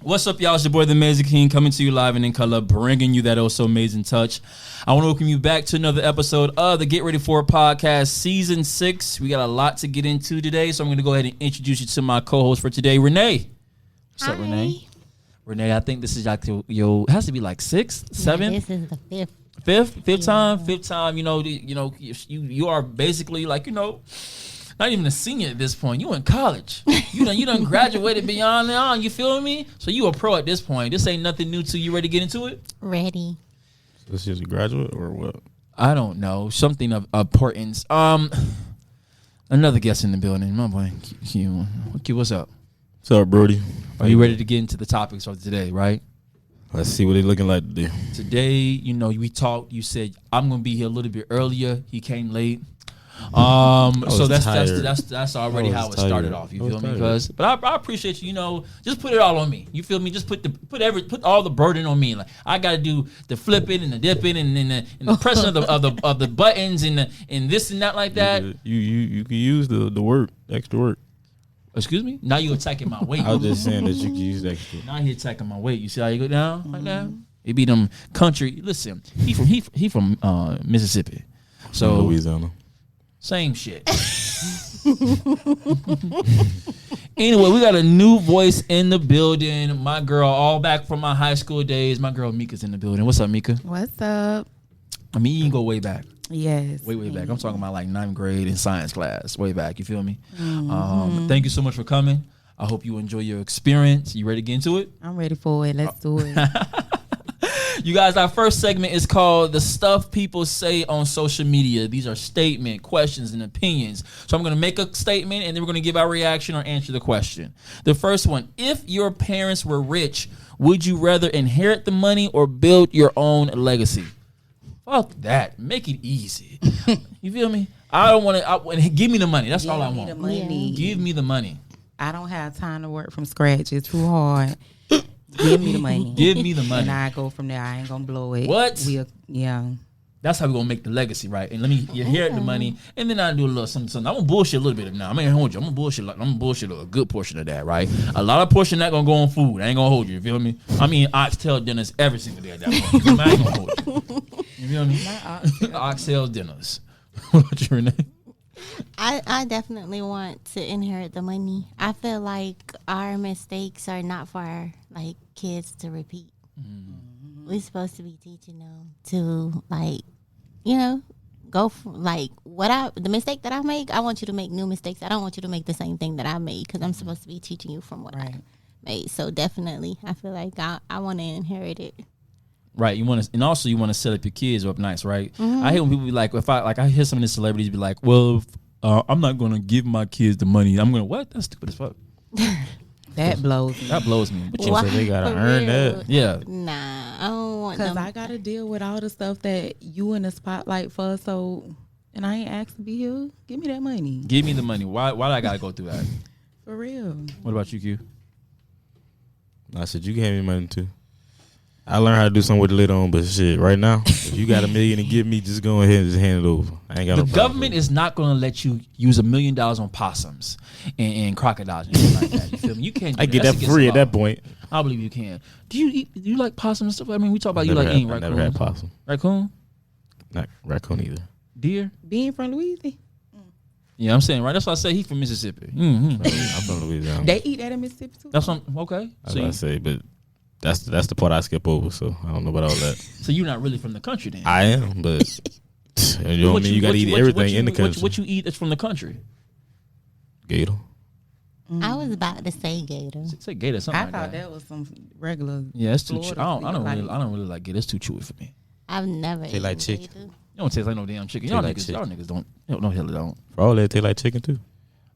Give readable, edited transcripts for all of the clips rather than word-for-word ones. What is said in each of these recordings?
What's up, y'all? It's your boy, the Amazing King, coming to you live and in color, bringing you that oh so amazing touch. I want to welcome you back to another episode of the Get Ready For It podcast, season 6. We got a lot to get into today, so I'm going to go ahead and introduce you to my co-host for today, Renee. What's up, Renee? Renee, I think this is like your it has to be like 6th, 7th. Yeah, this is the 5th. Fifth time. You are basically like not even a senior at this point. You in college. You done graduated beyond now. You feel me? So you a pro at this point. This ain't nothing new to you. Ready to get into it? Ready. So this is a graduate or what? I don't know. Something of importance. Another guest in the building. My boy, Q, what's up? What's up, Brody? Are you ready to get into the topics of today, right? Let's see what they looking like today. Today, we talked. You said I'm gonna be here a little bit earlier. He came late. So that's already how it started off. You feel me? But I appreciate you. Just put it all on me. You feel me? Just put all the burden on me. Like I got to do the flipping and the dipping and the pressing of the buttons and this and that like that. You can use the work, extra work. Excuse me? Now you attacking my weight. I was just saying that you can use extra. Now he attacking my weight. You see how you go down like that? It be them country. Listen, he from Mississippi, so Louisiana. Same shit. Anyway, we got a new voice in the building. My girl, all back from my high school days. My girl Mika's in the building. What's up, Mika? What's up? I mean, you can go way back. Yes. Way back. I'm talking about like 9th grade in science class. Way back. You feel me? Thank you so much for coming. I hope you enjoy your experience. You ready to get into it? I'm ready for it. Let's do it. You guys, our first segment is called The Stuff People Say on Social Media. These are statement, questions, and opinions. So I'm going to make a statement, and then we're going to give our reaction or answer the question. The first one, if your parents were rich, would you rather inherit the money or build your own legacy? Fuck that. Make it easy. You feel me? I don't want to. Give me the money. That's all I want. Give me the money. I don't have time to work from scratch. It's too hard. Give me the money. Give me the money. And I go from there. I ain't gonna blow it. What? Yeah. That's how we gonna make the legacy, right? And let me inherit the money, and then I do a little something. I'm gonna bullshit a little bit of now. I'm gonna hold you. I'm gonna bullshit a good portion of that, right? A lot of portion that gonna go on food. I ain't gonna hold you. You feel me? I mean, oxtail dinners every single day at that point. I ain't gonna hold you. You feel me? Oxtail dinners. What about you, Renee? I definitely want to inherit the money. I feel like our mistakes are not for our kids to repeat. We're supposed to be teaching them to go for the mistake that I make. I want you to make new mistakes. I don't want you to make the same thing that I made because I'm supposed to be teaching you from what I made. So definitely, I feel like I want to inherit it. Right, you want to, and also you want to set up your kids up nice, right? I hate when people be like, I hear some of the celebrities be like, well, I'm not gonna give my kids the money. I'm gonna what? That's stupid as fuck. That blows me. That blows me. But you say they gotta earn that. Yeah. Nah, I don't want them. Because I gotta deal with all the stuff that you in the spotlight for. So, and I ain't asked to be here. Give me that money. Give me the money. Why do I gotta go through that? For real. What about you, Q? I said you gave me money too. I learned how to do something with the lid on, but shit, right now, if you got $1 million to give me, just go ahead and just hand it over. I ain't got The government is not going to let you use $1 million on possums and crocodiles and shit like that. You feel me? You can't. I get that free at that point. I believe you can. Do you like possum and stuff? I mean, we talk about you like eating raccoons. I never had possum. Raccoon? Not raccoon either. Deer? Being from Louisiana. Yeah, I'm saying, right? That's why I say he's from Mississippi. I'm from Louisiana. They eat that in Mississippi too. That's okay. That's what I say, but that's the part I skip over, so I don't know about all that. So you're not really from the country then? I am, but you know what I mean? You got to eat everything in the country. What you eat that's from the country? Gator. I was about to say gator. Say gator, something I like thought that. that was some regular. Yeah, it's too. Florida I don't like really like gator. It's too chewy for me. I've never They like eaten chicken. gator. You don't taste like no damn chicken. Y'all niggas don't. No hell it don't. For all that, they like chicken too.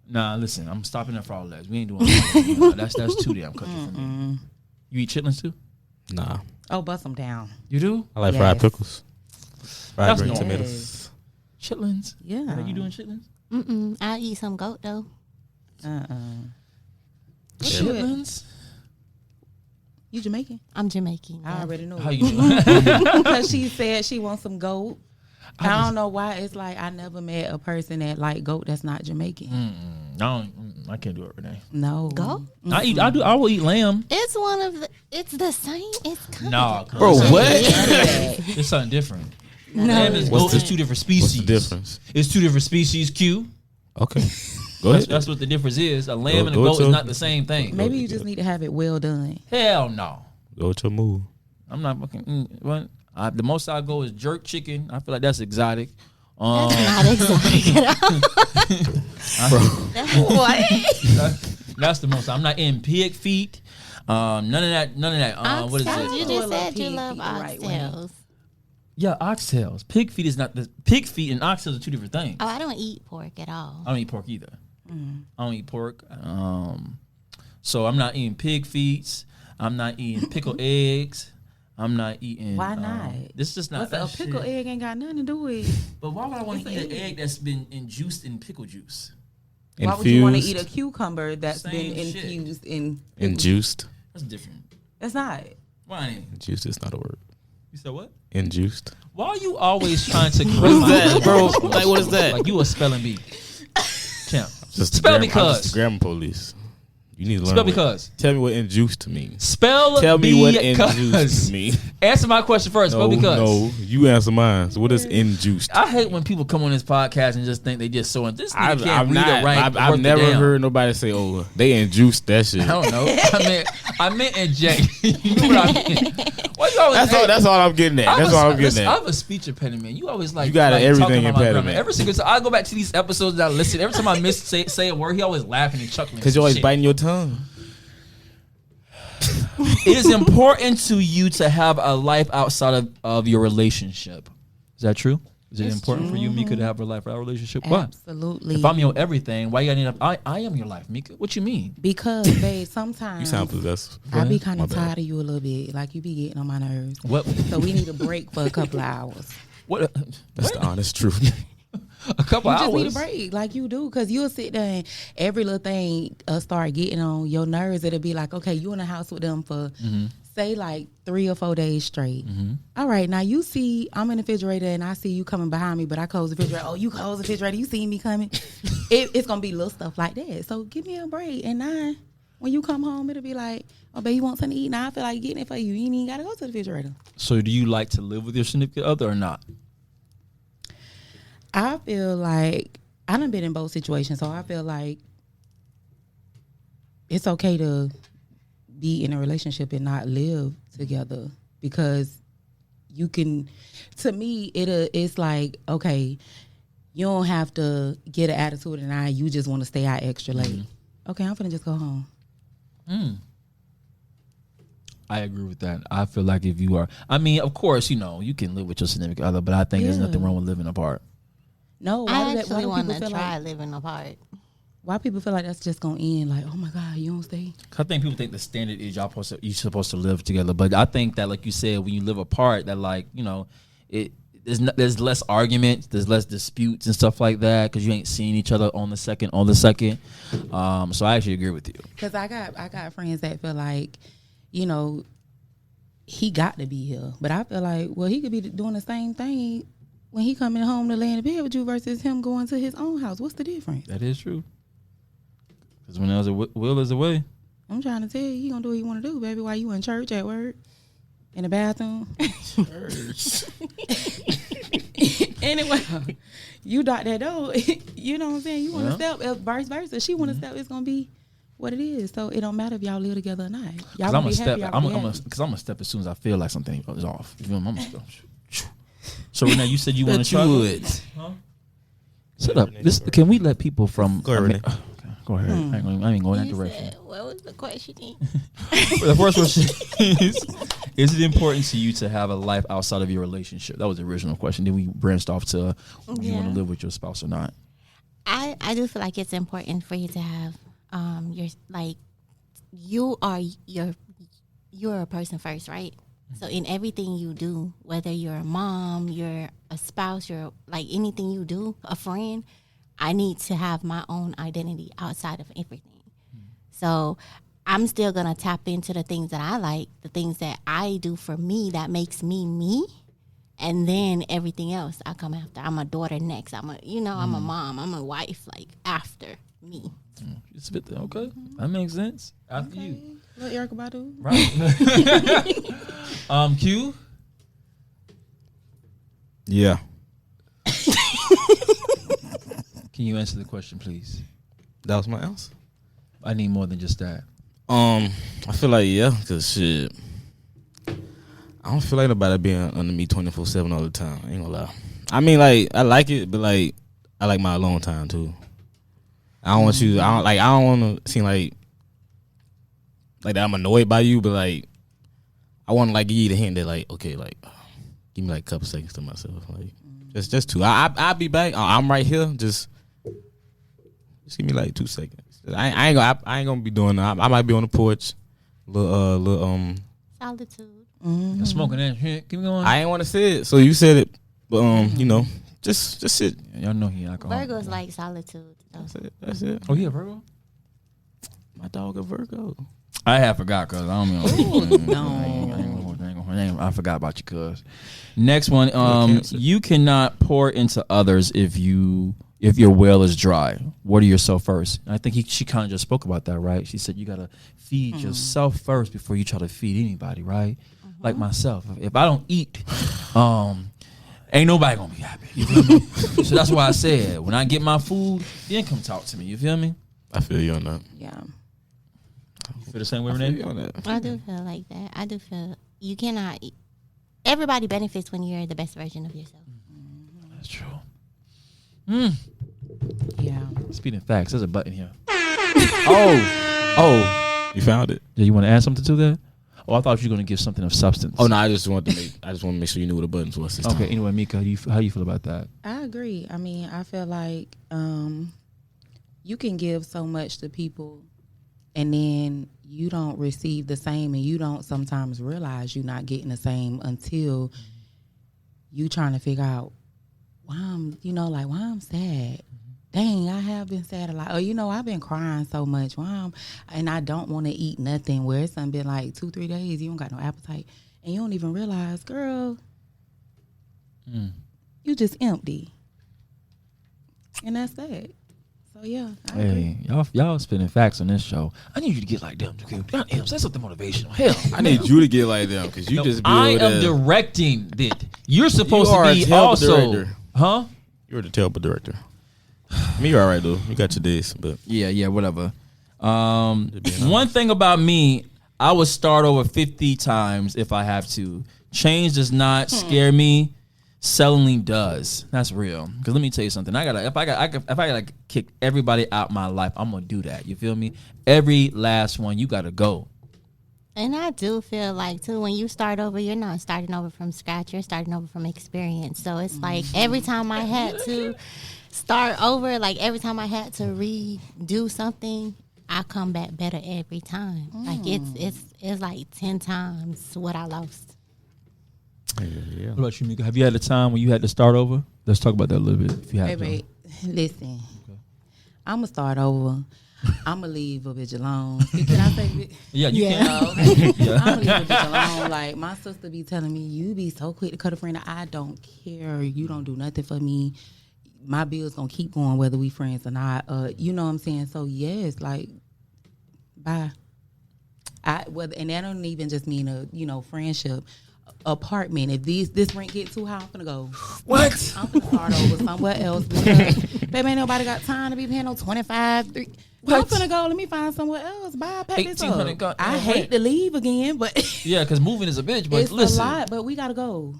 Nah, listen, I'm stopping there for all that. We ain't doing that. That's too damn country for me. You eat chitlins too? Nah. Oh, bust them down. You do? I like Yes. fried pickles. Fried That's green normal. tomatoes. Chitlins? Yeah. Are you doing chitlins? I'll eat some goat though. Chitlins? You Jamaican? I'm Jamaican. I already know. How you doing? Because she said she wants some goat. I don't know why it's like I never met a person that like goat that's not Jamaican. I I can't do it, Renee. No. Go. I will eat lamb. It's one of the. It's the same. It's kind Nah, of. Bro, what? It's something different. Lamb is goat. It's two different species. What's the difference? It's two different species. Q. Okay. Go ahead. That's what the difference is. A lamb and a Go goat to- is not the same thing. Maybe you just need to have it well done. Hell no. Go to your move. I'm not fucking. What? The most I go is jerk chicken. I feel like that's exotic. That's not exotic at all. What? That's the most. I'm not in pig feet. None of that. What is Oxtails. You it? just Oh, I love said you pig love feet the right way. oxtails. Yeah, oxtails. Pig feet is not the pig feet and oxtails are two different things. Oh, I don't eat pork at all. I don't eat pork either. I don't eat pork. So I'm not eating pig feet. I'm not eating pickled eggs. I'm not eating. Why not? This is just not What's that a pickle shit. egg ain't got nothing to do with. But why would I want to eat an egg that's been induced in pickle juice? Why would you want to eat Infused. a cucumber that's Same been shit. infused in? Induced. That's different. That's not. Why ain't it? Induced is not a word. You said what? Induced. Why are you always trying to correct What is my that, bro? Like, what is that? Like you a spelling bee. Champ. Just Spell I'm just because. the grammar police. You need to learn. Spell what- because. Tell me what induced means. Spell Tell me what because. induced means. Answer my question first. Spell No, because. no, you answer mine. So what is induced? I hate when people come on this podcast and just think they just so this nigga can't read not. or write. I've never heard nobody say, "Oh, they induced that shit." I don't know. I meant inject. You know what I mean? Why you always? That's all I'm getting at. That's all I'm getting I at. have a speech impediment. You always like You got like everything talking about my impediment. grammar. Every single time I go back to these episodes that I listen. Every time I say a word, he always laughing and chuckling. Because you're always Shit. biting your tongue. It is important to you to have a life outside of your relationship. Is that true? Is it It's important true. for you, Mika, to have a life without a relationship? Why? Absolutely. If I'm your everything, why you gotta need I am your life, Mika. What you mean? Because babe, sometimes You sound possessive. I be ahead. kind My of bad. tired of you a little bit. Like you be getting on my nerves. What? So we need a break for a couple of hours. What? That's the honest truth. A couple You hours. just need a break, like you do, because you'll sit there and every little thing start getting on your nerves. It'll be like, okay, you in the house with them for say like 3 or 4 days straight. All right, now you see I'm in the refrigerator and I see you coming behind me, but I close the refrigerator. Oh, you close the refrigerator, you see me coming. It's gonna be little stuff like that. So give me a break, and now when you come home, it'll be like, oh, babe, you want something to eat? Now I feel like getting it for you. You ain't even gotta go to the refrigerator. So do you like to live with your significant other or not? I feel like I done been in both situations, so I feel like it's okay to be in a relationship and not live together, because you can. To me, it's like, okay, you don't have to get an attitude and you just want to stay out extra late. Okay, I'm finna just go home. I agree with that. I feel like if you are, I mean, of course, you can live with your significant other, but I think there's Yeah. nothing wrong with living apart. No, I why actually do want people to feel try like? living apart. Why people feel like that's just gonna end? Like, oh my God, you don't stay. I think people think the standard is you're supposed to live together, but I think that, like you said, when you live apart, that there's less arguments, there's less disputes and stuff like that because you ain't seeing each other on the second. So I actually agree with you. Cause I got friends that feel like, he got to be here, but I feel like, well, he could be doing the same thing when he coming home to lay in the bed with you versus him going to his own house. What's the difference? That is true. Because when there's a will is a way. I'm trying to tell you, he gonna do what he want to do, baby. While you in church, at work, in the bathroom. Anyway, you knock that door. You know what I'm saying? You want to step, vice versa. She want to step. It's gonna be what it is. So it don't matter if y'all live together or not. Y'all Because I'm gonna a be step. happy. I'm a step as soon as I feel like something is off. You feel me? I'm a step. So Renee, you said you want to try. Shut up. Can we let people from? Go ahead, Renee. Okay, go ahead. I ain't going that You direction. said, what was the question? The first question is it important to you to have a life outside of your relationship? That was the original question. Then we branched off to do you want to live with your spouse or not? I do feel like it's important for you to have you're a person first, right? So in everything you do, whether you're a mom, you're a spouse, you're like anything you do, a friend, I need to have my own identity outside of everything. So I'm still going to tap into the things that I like, the things that I do for me that makes me me. And then everything else I come after. I'm a daughter next. I'm a mom. I'm a wife, like after. me. You spit that. Okay, that makes sense. After you, Little Erica Badu. right? Q. Yeah. Can you answer the question, please? That was my answer. I need more than just that. I feel like yeah, cause shit, I don't feel like nobody being under me 24/7 all the time. I ain't gonna lie. I mean, like I like it, but like I like my alone time too. I don't want you. I don't want to seem like that I'm annoyed by you, but like I want to like give you the hint that like okay, like give me like a couple seconds to myself, like just two. I'll be back. I'm right here. Just give me like 2 seconds. I ain't gonna be doing that. I might be on the porch, little Solitude. Smoking that shit. Keep going. I ain't want to say it, so you said it, but you know, just sit. Y'all know he alcoholic. Virgo's like solitude. So. That's it. Oh, yeah, Virgo. My dog a Virgo. I have forgot because I don't No. I forgot about you, cuz. Next one. You cannot pour into others if your well is dry. Water yourself first. And I think she kind of just spoke about that, right? She said you gotta feed yourself first before you try to feed anybody, right? Like myself. If I don't eat, ain't nobody gonna be happy. You feel me? So that's why I said when I get my food, then come talk to me. You feel me? I feel you on that. Yeah. You feel the same way, I feel Renee? you on that. I do feel like that. I do feel you cannot. Everybody benefits when you're the best version of yourself. That's true. Yeah. Speaking of facts, there's a button here. Oh, you found it. Do you want to add something to that? Oh, I thought you were going to give something of substance. Oh no, I just want to make sure you knew what the buttons was. This Okay. time. Anyway, Mika, how you feel about that? I agree. I mean, I feel like you can give so much to people and then you don't receive the same, and you don't sometimes realize you're not getting the same until you trying to figure out why I'm sad. Dang, I have been sad a lot. Or, I've been crying so much. And I don't want to eat nothing, where it's been like 2-3 days, you don't got no appetite. And you don't even realize, girl, you just empty. And that's that. So, yeah. I agree. Hey, y'all spinning facts on this show. I need you to get like them. Say something motivational. Hell, I need you to get like them because you just be I over am there. directing it. You're supposed You are to a be terrible also. director. Huh? You're the terrible director. I mean, you're all right though. You got your days, but Yeah, whatever. One thing about me, I would start over 50 times if I have to. Change does not scare me. Settling does. That's real. Because let me tell you something. If I gotta kick everybody out my life, I'm gonna do that. You feel me? Every last one, you gotta go. And I do feel like, too, when you start over, you're not starting over from scratch. You're starting over from experience. So it's like every time I had to start over, like every time I had to redo something, I come back better every time. Like it's like 10 times what I lost. yeah. What about you, Mika? Have you had a time when you had to start over? Let's talk about that a little bit. If you have Baby, listen. I'm going to start over. I'm going to leave a bitch alone. Can I say Yeah, you can. Okay. I'm going to leave a bitch alone. Like, my sister be telling me, you be so quick to cut a friend. I don't care. You don't do nothing for me. My bill's going to keep going whether we friends or not. You know what I'm saying? So, yes, like, bye. And that don't even just mean a friendship. Apartment. If this rent get too high, I'm gonna go. What? I'm gonna start over somewhere else because baby, ain't nobody got time to be paying no 25. I'm gonna go. Let me find somewhere else. Bye. Pack this $1,800 up. I hate to leave again, but Yeah, because moving is a bitch. But it's listen, a lot. But we gotta go.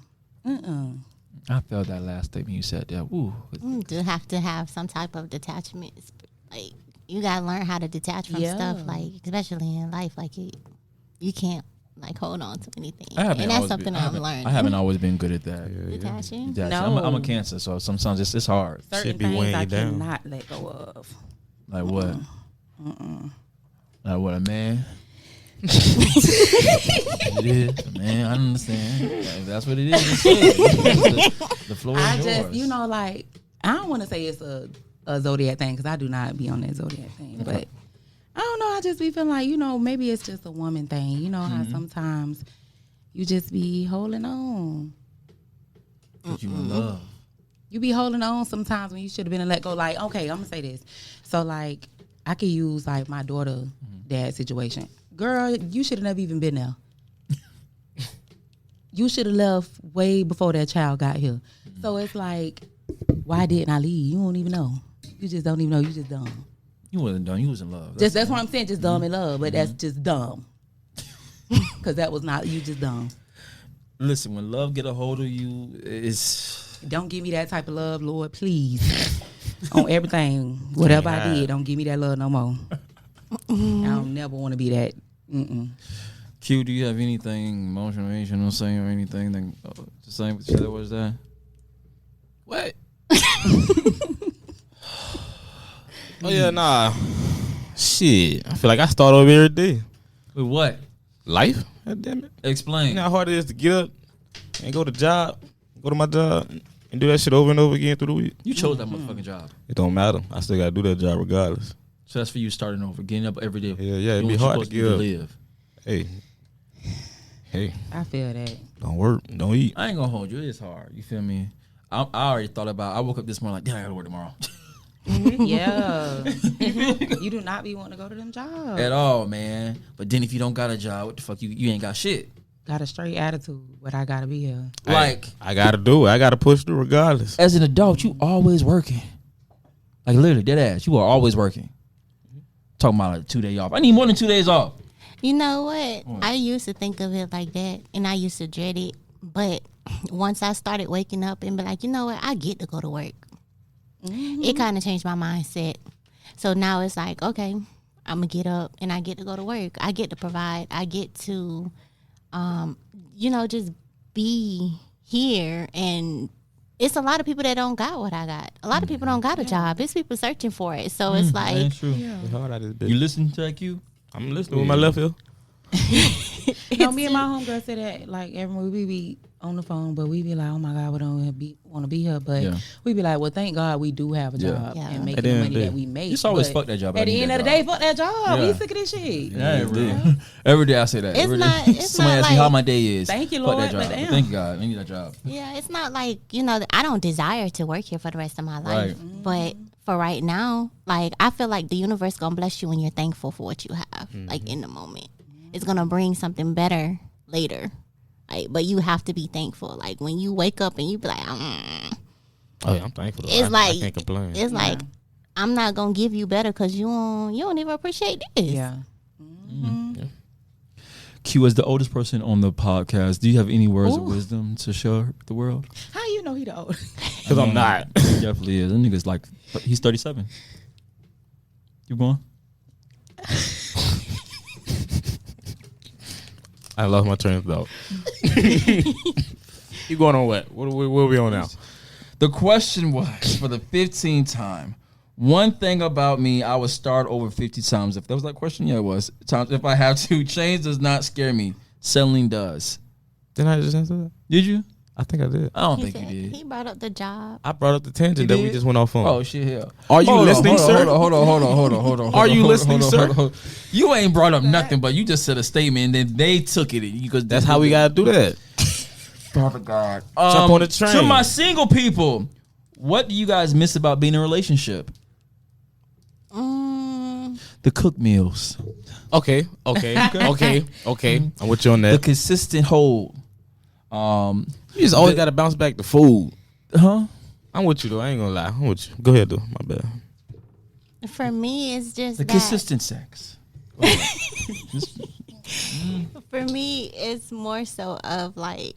I felt that last statement you said there. Ooh. You do have to have some type of detachment. Like, you gotta learn how to detach from stuff. Like, especially in life, like you can't like hold on to anything. And that's something I've learned. I haven't always been good at that. Detaching. No. I'm a Cancer, so sometimes it's hard. Certain be things weighing I you down. cannot let go of. Like what? Like what, a man? It is, man. I understand. If that's what it is, the floor is I yours. just, like, I don't want to say it's a zodiac thing because I do not be on that zodiac thing, but I don't know. I just be feeling like, maybe it's just a woman thing. You know how sometimes you just be holding on. Put you in love. You be holding on sometimes when you should have been let go. Like, okay, I'm gonna say this. So like I could use like my daughter dad situation. Girl, you should have never even been there. You should have left way before that child got here. So it's like, why didn't I leave? You don't even know. You just don't even know. You just dumb. You wasn't done. You was in love. That's what I'm saying. Just dumb in love, but that's just dumb. Because that was not you. Just dumb. Listen, when love get a hold of you, it's Don't give me that type of love, Lord, please. On everything, whatever I did, don't give me that love no more. I don't never want to be that. Q. Do you have anything motivational saying or anything that the same that was that? What? Oh yeah, nah. Shit, I feel like I start over every day. With what? Life, God damn it. Explain. You know how hard it is to get up and go to my job, and do that shit over and over again through the week. You chose that motherfucking job. It don't matter. I still gotta do that job regardless. So that's for you starting over, getting up every day. Yeah, it'd doing be what hard you're to supposed get do up. live. Hey, I feel that. don't work, don't eat. I ain't gonna hold you. It's hard. You feel me? I already thought about. I woke up this morning like, damn, I gotta work tomorrow. Yeah. You do not be wanting to go to them jobs. At all, man. But then if you don't got a job, what the fuck? You ain't got shit. Got a straight attitude, but I gotta be here. Like I gotta do it. I gotta push through regardless. as an adult, you always working. Like literally, dead ass. You are always working. Talking about like 2 days off. I need more than 2 days off. You know what? I used to think of it like that, and I used to dread it. But once I started waking up and be like, you know what? I get to go to work. It kind of changed my mindset. So now it's like, okay, I'm going to get up and I get to go to work. I get to provide. I get to, just be here. And it's a lot of people that don't got what I got. A lot of people don't got a job. It's people searching for it. So it's like, That's true. It's hard out this bitch. You listen to that, Q? I'm listening with my left ear. Me and my homegirl said that like every week we be on the phone, but we be like, oh my God, we don't want to be here. But we be like, well, thank God we do have a job Yeah. and making At the the end money of the that day. we make. Just always But fuck that job. At the end of the day, fuck that job. Yeah. We sick of this shit. Every day I say that. It's Every day. not- it's Somebody not asks me how like- my day is. Thank you, Fuck Lord, that job. but damn. Thank you, God. I need that job. yeah, it's not like, I don't desire to work here for the rest of my life. Right. But for right now, like, I feel like the universe going to bless you when you're thankful for what you have, like, in the moment. It's going to bring something better later. Like, but you have to be thankful. Like, when you wake up and you be like, Oh yeah, I'm thankful. Though. It's I like- can't complain. it's like, I'm not going to give you better because you don't even appreciate this. Yeah. Q, as the oldest person on the podcast, do you have any words of wisdom to share the world? How you know he the old? Because I'm not. He definitely is. That nigga's like, he's 37. You going? I lost my train of thought. You going on what? What are we on now? The question was, for the 15th time, one thing about me, I would start over 50 times. If that was that question, yeah, it was. Times if I have to. Change does not scare me. Settling does. Didn't I just answer that? Did you? I think I did. I don't He think said you did. he brought up the job. I brought up the tangent You that we did? just went off on. Oh shit! Hell, Are you listening, sir? Hold on. Are you listening, sir? You ain't brought up nothing, but you just said a statement, and then they took it because That's how we gotta do that. Father God. Jump on the train. To my single people, what do you guys miss about being in a relationship? The cook meals, Okay. I'm with you on the that. consistent hold. You just always gotta bounce back to food. Huh? I'm with you though. I ain't gonna lie. I'm with you. Go ahead though. My bad. For me, it's just The that. consistent sex. For me, it's more so of like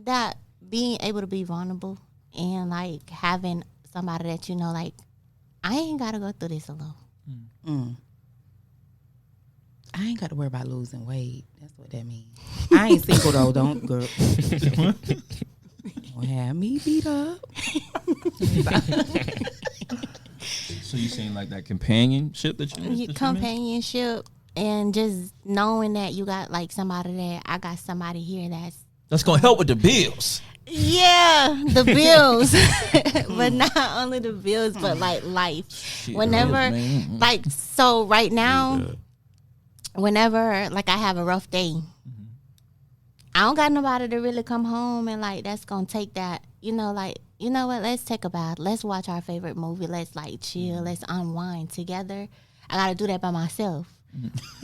that being able to be vulnerable and like having somebody that like I ain't gotta go through this alone. I ain't got to worry about losing weight. That's what that means. I ain't single though. Don't girl. Don't have me beat up. So you saying like that companionship that you miss? Companionship and just knowing that you got like somebody that I got somebody here That's gonna help with the bills. the bills, but not only the bills, but like life. Shit, Whenever, bills, man. like, so right now, whenever like I have a rough day, I don't got nobody to really come home and like that's gonna take that, like you know what? Let's take a bath. Let's watch our favorite movie. Let's like chill. Let's unwind together. I gotta do that by myself.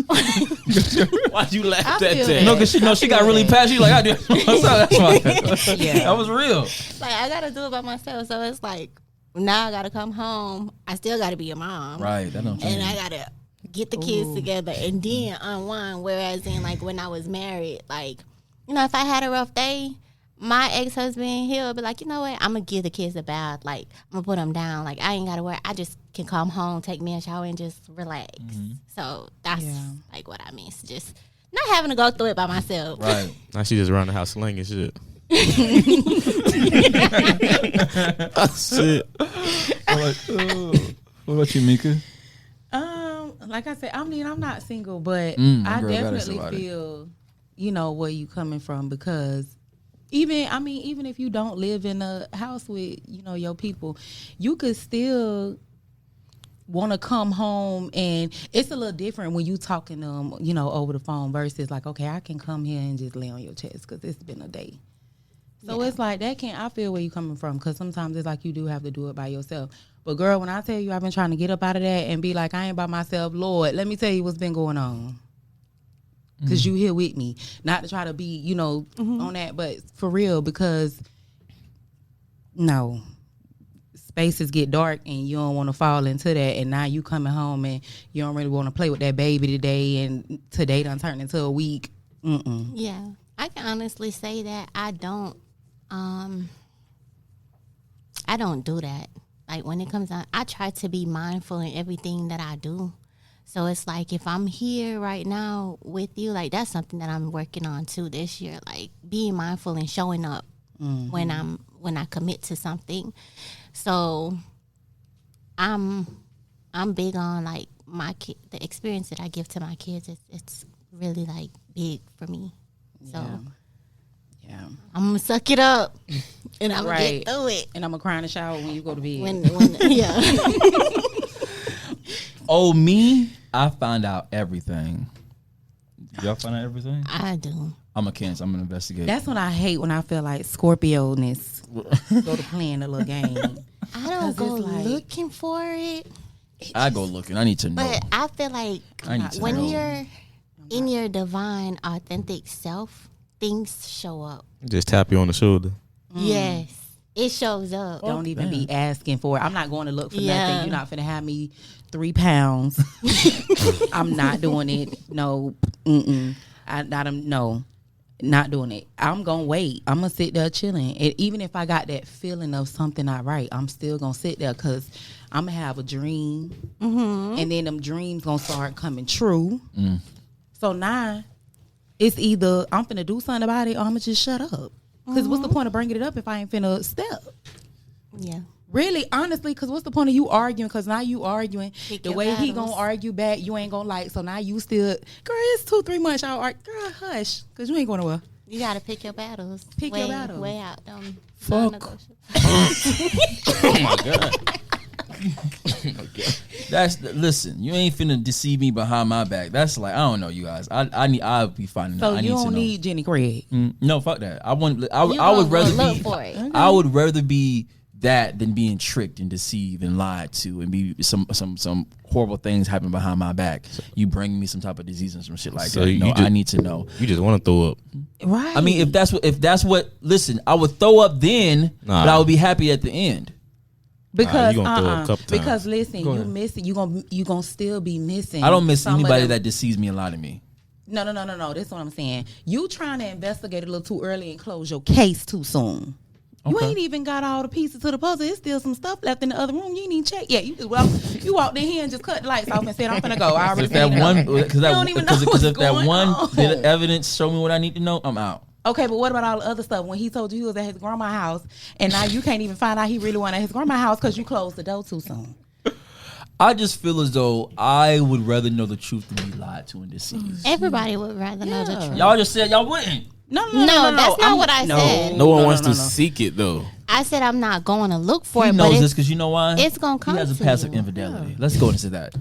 Why'd you laugh I at feel that? that. No, because she got really passionate. She like, I do. That's why. Yeah. That was real. Like I gotta do it by myself. So it's like now I gotta come home. I still gotta be a mom. Right. That don't And change. I gotta get the kids together and then unwind. Whereas in like when I was married, like, you know, if I had a rough day, my ex-husband, he'll be like, you know what, I'm gonna give the kids a bath. Like, I'm gonna put them down. Like, I ain't gotta worry. I just can come home, take me a shower, and just relax. So that's like what I mean. So just not having to go through it by myself. Right. Now she just around the house slinging shit. Shit. What about you, Mika? Like I said, I mean, I'm not single, but my I girl got us definitely about it. feel, you know, where you coming from, because even if you don't live in a house with, you know, your people, you could still want to come home, and it's a little different when you talking to them, you know, over the phone versus like, okay, I can come here and just lay on your chest because it's been a day. So it's like that I feel where you coming from, because sometimes it's like you do have to do it by yourself. But girl, when I tell you I've been trying to get up out of that and be like, I ain't by myself, Lord, let me tell you what's been going on. Because you here with me. Not to try to be, you know, on that, but for real, because no, spaces get dark and you don't want to fall into that. And now you coming home and you don't really want to play with that baby today, and today done turned into a week. Yeah. I can honestly say that I don't do that. Like when it comes on, I try to be mindful in everything that I do. So it's like if I'm here right now with you, like that's something that I'm working on too this year. Like being mindful and showing up when I commit to something. So I'm big on like the experience that I give to my kids. It's really like big for me. So Yeah. I'm gonna suck it up and I'm gonna Right. get through it. And I'm going to cry in the shower when you go to bed. When yeah. Oh, me? I find out everything. Y'all find out everything? I do. I'm a Cancer. I'm gonna investigate. That's what I hate, when I feel like Scorpio-ness go to playing a little game. I don't 'Cause go it's like- looking for it, I go looking. I need to know. but I feel like I need to when know. you're in your divine, authentic self, things show up. Just tap you on the shoulder. Yes, it shows up. Don't even be asking for it. I'm not going to look for Yeah. nothing. You're not finna have me 3 pounds. I'm not doing it. No. No. Not doing it. I'm gonna wait. I'm gonna sit there chilling. And even if I got that feeling of something not right, I'm still gonna sit there, because I'm gonna have a dream, and then them dreams gonna start coming true. So now it's either I'm finna do something about it, or I'm gonna just shut up. Because what's the point of bringing it up if I ain't finna step? Yeah. Really, honestly, because what's the point of you arguing? Because now you arguing Pick the your way he battles. gonna argue back, you ain't gonna like. So now you still, girl, it's 2-3 months y'all argue. Girl, hush, because you ain't going nowhere. You gotta pick your battles. Pick your battles. Way out them. Fuck. Oh my god. Listen. You ain't finna deceive me behind my back. That's like I don't know, you guys. I'll be finding. So I you need to don't know. need Jenny Craig. No, fuck that. I want. You I would gonna rather look be. for it. I would rather be that than being tricked and deceived and lied to and be some horrible things happen behind my back. You bring me some type of disease and some shit like So that. you No, just- I need to know. You just want to throw up. Right. I mean, if that's what. Listen, I would throw up then, Nah. but I would be happy at the end. because you gonna throw up a couple because times. listen, Go you ahead. missing. You gonna still be missing. I don't miss some of anybody them- that deceives me and lie to me. No. That's what I'm saying. You trying to investigate a little too early and close your case too soon. You Okay. ain't even got all the pieces to the puzzle. There's still some stuff left in the other room. You ain't even check yet. You just walked in here and just cut the lights off and said, "I'm gonna go." I already If that seen it. one, Okay. because You don't even know what's if that going one on. bit of evidence show me what I need to know, I'm out. Okay, but what about all the other stuff? When he told you he was at his grandma's house, and now you can't even find out he really went at his grandma's house because you closed the door too soon. I just feel as though I would rather know the truth than be lied to and deceived. Everybody would rather know the truth. Y'all just said y'all wouldn't. No, that's not what I said. No one No, wants no, to no. seek it though. I said I'm not going to look for He it, but knows this it's, because you know why? it's gonna come He has a to passive you. infidelity. Let's go into that.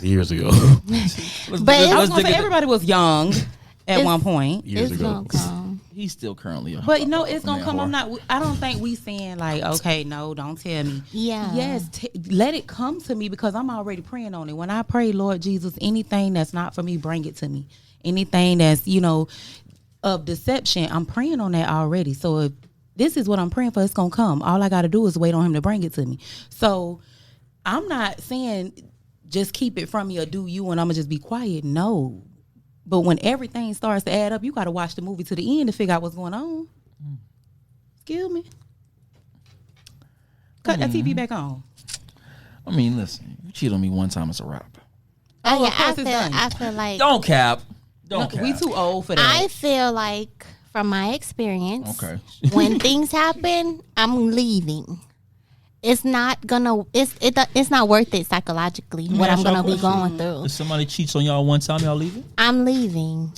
Years ago. But I was let's gonna dig say it. everybody was young at It's- one point. Years it's ago. gonna come. he's still currently a But no, it's gonna man come. whore. I don't think we saying like, okay, no, don't tell me. Yeah. Yes, let it come to me because I'm already praying on it. When I pray, Lord Jesus, anything that's not for me, bring it to me. Anything that's of deception, I'm praying on that already. So if this is what I'm praying for, it's gonna come. All I gotta do is wait on Him to bring it to me. So I'm not saying just keep it from me or do you and I'm gonna just be quiet. No. But when everything starts to add up, you got to watch the movie to the end to figure out what's going on. Excuse me. Cut that TV back on. I mean, listen, you cheat on me one time, it's a wrap. Oh, of yeah, course it's done. I feel like Don't cap. Don't No, cap. we too old for that. I feel like from my experience, Okay. when things happen, I'm leaving. It's not gonna. It's not worth it psychologically. What I'm gonna be going through. If somebody cheats on y'all one time, y'all leave it? I'm leaving.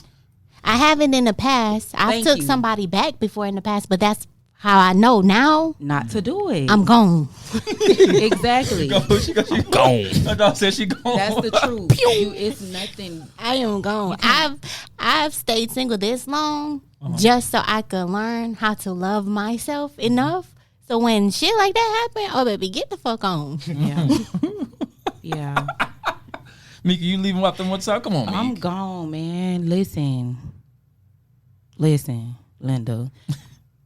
I haven't in the past. I Thank took you. somebody back before in the past, but that's how I know now. Not to do it. I'm gone. Exactly. she gone. My dog said she gone. That's the truth. It's nothing. I am gone. I've stayed single this long just so I could learn how to love myself enough. So when shit like that happen, oh baby, get the fuck on. Yeah. Yeah. Mika, you leaving out them one time? Come on, man. I'm gone, man. Listen, Linda.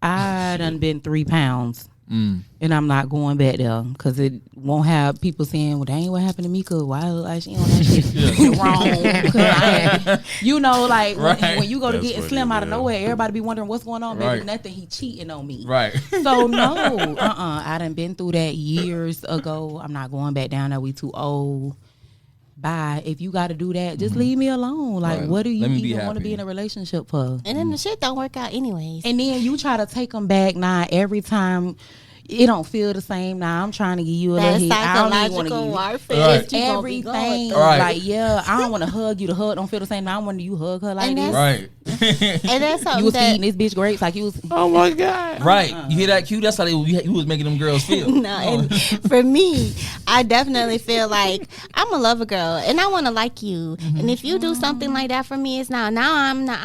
I done been 3 pounds. And I'm not going back there because it won't have people saying, well, that ain't what happened to me because why like she on that shit wrong. 'Cause like Right. when you go to That's get funny, Slim out of yeah. nowhere, everybody be wondering what's going on. Baby, Right. nothing. He cheating on me. Right. So no, I done been through that years ago. I'm not going back down there. We too old. Bye. If you got to do that, just leave me alone. Like, Right. what do you Let me be even want to happy. be in a relationship for? And then the shit don't work out anyways. And then you try to take them back. Now every time it don't feel the same. Now I'm trying to give you a That little hit. I don't even want to psychological give you warfare Right. that you gonna be going everything. through. Right. Like, yeah, I don't want to hug you. The hug don't feel the same. Now I want you hug her like And this. Right. And that's something You was that feeding this bitch grapes like you was. Oh my god. Right. You hear that, Q? That's how you was making them girls feel. no, and for me, I definitely feel like I'm a lover girl and I want to like you. And if you do something like that for me, it's now I'm not.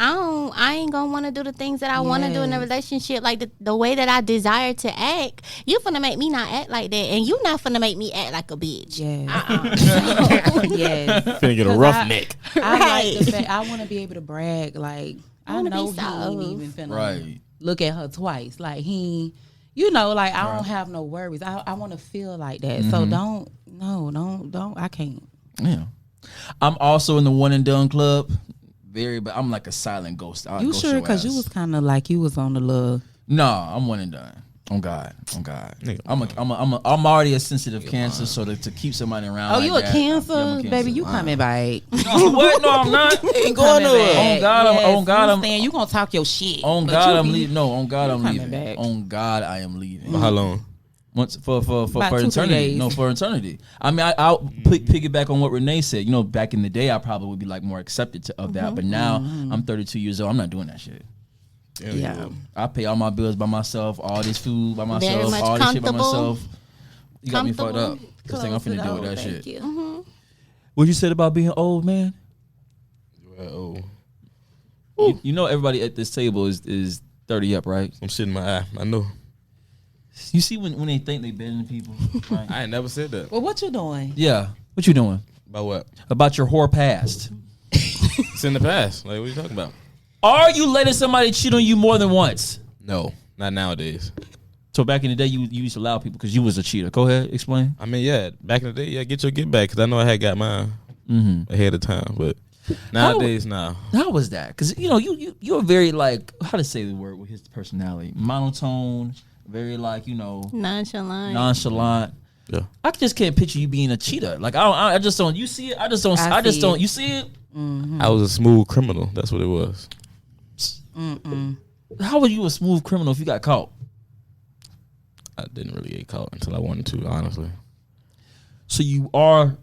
I ain't gonna want to do the things that I want to do in a Yes. relationship, like the way that I desire to act. You finna make me not act like that, and you not finna make me act like a bitch. Yes. Uh-uh. Yes. Finna get a 'Cause rough neck. I like the Right. fact I want to be able to brag. Like I wanna know be he ain't soft. even finna Right. look at her twice. Like he, like I don't have no worries. I want to feel like that. So don't. I can't. Yeah. I'm also in the one and done club. But I'm like a silent ghost. I'll You ghost sure? your Because you ass. was kind of like you was on the little. No, I'm one and done. On God. Nigga. I'm already a sensitive Cancer, so to keep somebody around. Oh, like you a that, Cancer, yeah, I'm a baby? You coming back? What? No, I'm not. Ain't going nowhere. On God, I'm saying you gonna talk your shit. On but God, you I'm be- leaving. No, on God, I'm coming leaving. back. On God, I am leaving. For how long? Once for About 2-3 eternity. days. No, for eternity. I mean, I'll piggyback on what Renee said. You know, back in the day, I probably would be like more accepted of that, but now I'm 32 years old. I'm not doing that shit. Yeah. I pay all my bills by myself, all this food by Very myself, much all this shit by comfortable. myself. You got me fucked up. Comfortable. This thing I'm finna deal with that Thank shit. you. What you said about being old, man? Oh, You know everybody at this table is 30 up, right? I'm shitting my eye. I know. You see when they think they better than people, right? I ain't never said that. Well, what you doing? Yeah. What you doing? About what? About your whore past. It's in the past. Like, what you talking about? Are you letting somebody cheat on you more than once? No, not nowadays. So back in the day, you used to allow people because you was a cheater. Go ahead, explain. I mean, yeah, back in the day, yeah, get your get back because I know I had got mine ahead of time. But nowadays, nah. How was that? Because you're very like, how to say the word with his personality, monotone, very like Nonchalant. nonchalant. Yeah. I just can't picture you being a cheater. Like I just don't. You see it? I just don't. I just see don't. it. You see it? I was a smooth criminal. That's what it was. How were you a smooth criminal if you got caught? I didn't really get caught until I wanted to, honestly. So you are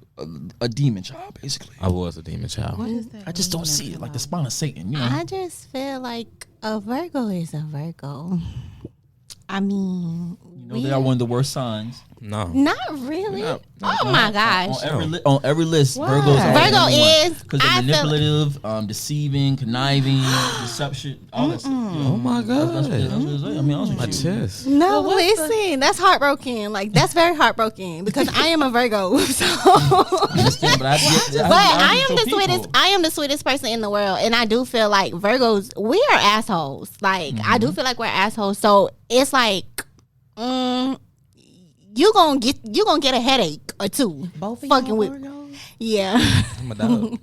a demon child, basically. I was a demon child. What is that? I just don't see it like the spawn of Satan. You know. I just feel like a Virgo is a Virgo. I mean, They are one of the worst signs. No. Not really. No, Oh my gosh. On every list, Why? Virgo's Virgo is- because I they're feel- manipulative, deceiving, conniving, deception, all that stuff. Oh my God. That's what it is. I mean, honestly, My chest. No, Well, what's listen, that's heartbroken. Like that's very heartbroken because I am a Virgo. So understand, but I am the sweetest. I am the sweetest person in the world, and I do feel like Virgos. We are assholes. Like I do feel like we're assholes. So it's like, you gonna get a headache or two. Both of fucking y'all with, Virgos? yeah. I'm a dog.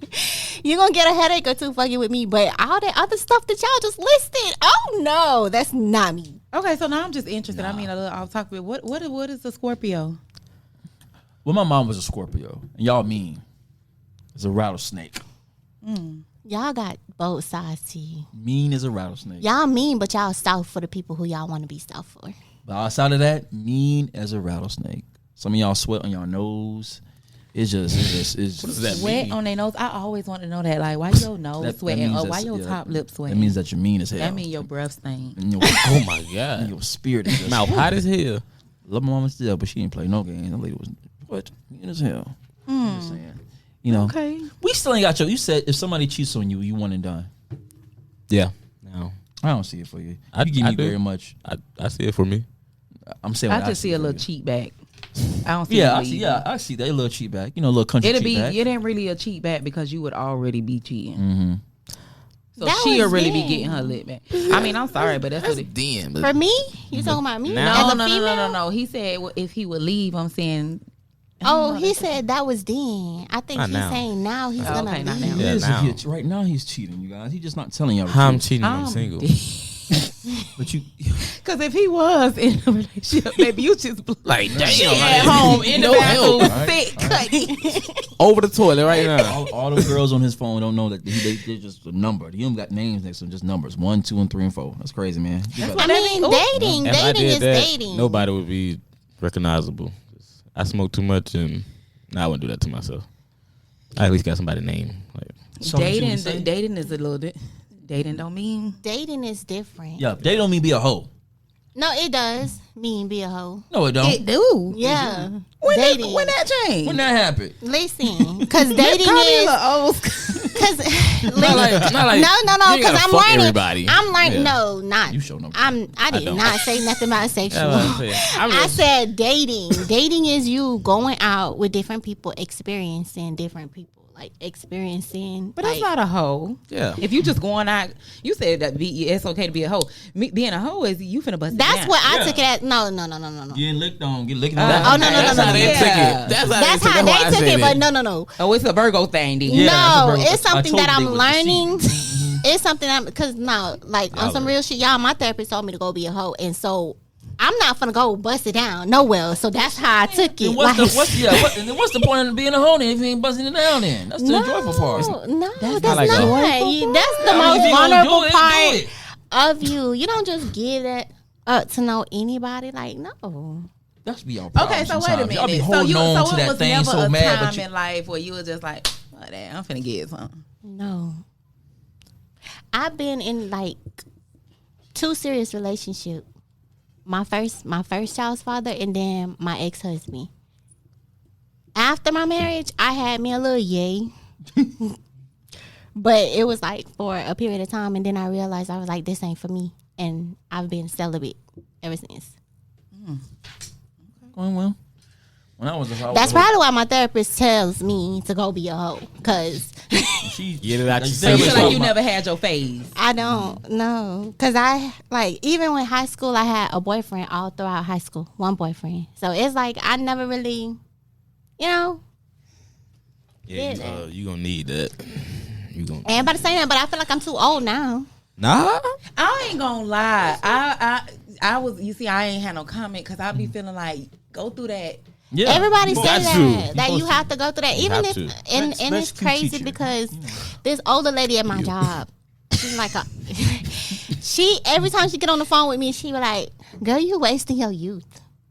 You gonna get a headache or two fucking with me, but all that other stuff that y'all just listed, oh no, that's not me. Okay, so now I'm just interested. I mean, a little off topic. What is a Scorpio? Well, my mom was a Scorpio, and y'all mean is a rattlesnake. Y'all got both sides to you. Mean as a rattlesnake. Y'all mean, but y'all stout for the people who y'all want to be stout for. But outside of that, mean as a rattlesnake. Some of y'all sweat on your nose. It's just. What does that Sweat mean? on their nose. I always want to know that. Like, why your nose sweating? means Or why that's- your yeah, top lip sweating? That means that you're mean as hell. That mean your breath stink. And your, Oh my and God. your spirit is just Mouth hot as hell. Love my mama still, but she didn't play no games. That lady was what mean as hell. I'm just saying. You know, Okay. we still ain't got your. You said if somebody cheats on you, you one and done. Yeah. No. I don't see it for you. I- You give I me do. very much. I see it for me. I'm saying I what just see a for little you. cheat back. I don't see. Yeah, it I see. leaving. Yeah, I see that a little cheat back. You know, a little country It'll cheat be. back. It ain't really a cheat back because you would already be cheating. Mm-hmm. So That she'll was really be then. getting her lip back. I mean, I'm sorry, but that's what it. Then. For me, you talking about me? Now- As a No. female? No. He said if he would leave, I'm saying. Oh, he said that was then. I think Not he's now. saying now he's Oh, gonna okay, not leave. now. Yeah, He is now. if he- right now he's cheating, you guys. He's just not telling y'all. the How I'm truth. cheating? I'm single. But you, Because if he was in a relationship, maybe you just Like damn. at home in the No bathroom, help. sick, cutting. Over the toilet right now. all the girls on his phone don't know that they're just a number. He don't got names next to them, just numbers 1, 2, and 3, and 4. That's crazy, man. You I better- mean, dating. If I Dating did is that, dating. nobody would be recognizable. I smoke too much, and I wouldn't do that to myself. I at least got somebody's name. Like, So what you say? Dating is a little bit. Dating don't mean. Dating is different. Yeah, they don't mean be a hoe. No, it does mean be a hoe. No, it don't. It do. Yeah. When dating. that changed? When that happened, Listen, because dating Call me a is little old. because not like no, you because ain't gotta I'm fuck learning. everybody. I'm learning. Yeah. No, not. You show no. I did don't. not say nothing about sexual. That's what I'm saying. I'm I just- said dating. Dating is you going out with different people, experiencing different people, like experiencing. But like, that's not a hoe. Yeah. If you just going out, you said that it's okay to be a hoe. Being a hoe is you finna bust. it that's down. what I Yeah. took it as. No. Getting licked on, get licked Oh, no, That's how they yeah. took it. That's how That's they how took it. they took it, but no. no. Oh, it's a Virgo thing, then. Yeah, that's a No, Virgo. it's I something told that you I'm they was learning. deceiving. It's something I'm because no, like on Y'all some are- real shit, y'all. My therapist told me to go be a hoe, and so I'm not gonna go bust it down nowhere. So that's how I took it. And what's Like, and then what's the point of being a hoe then if you ain't busting it down then? That's the joyful part. No, that's not like a not. joyful That's the I mean, most if you gonna vulnerable do it, part do it. of you. You don't just give that up to know anybody. Like no. That's be our problem. Okay, so wait a sometimes. Y'all be minute. So holding you, on so to it that was thing never so a mad, but time you, in life where you were just like, oh, damn, I'm finna get something. No. I've been in like 2 serious relationships. My first child's father and then my ex-husband. After my marriage, I had me a little yay. But it was like for a period of time and then I realized I was like, this ain't for me. And I've been celibate ever since. going well. When I was a hoe, That's probably why my therapist tells me to go be a hoe. Cause she Get it out your So you That's feel like what you never had your phase. I don't know. Cause I like even with high school I had a boyfriend all throughout high school. One boyfriend. So it's like I never really, you know, Yeah, you gonna need that. You gonna and about to say that, but I feel like I'm too old now. nah. I ain't gonna lie. I was. You see, I ain't had no comment because I be feeling like go through that. yeah. Everybody say got that to. that you supposed have to go through that. Even have if to. and Let's it's keep crazy teaching. because this older lady at my job, she's like she every time she get on the phone with me, she be like, "Girl, you wasting your youth.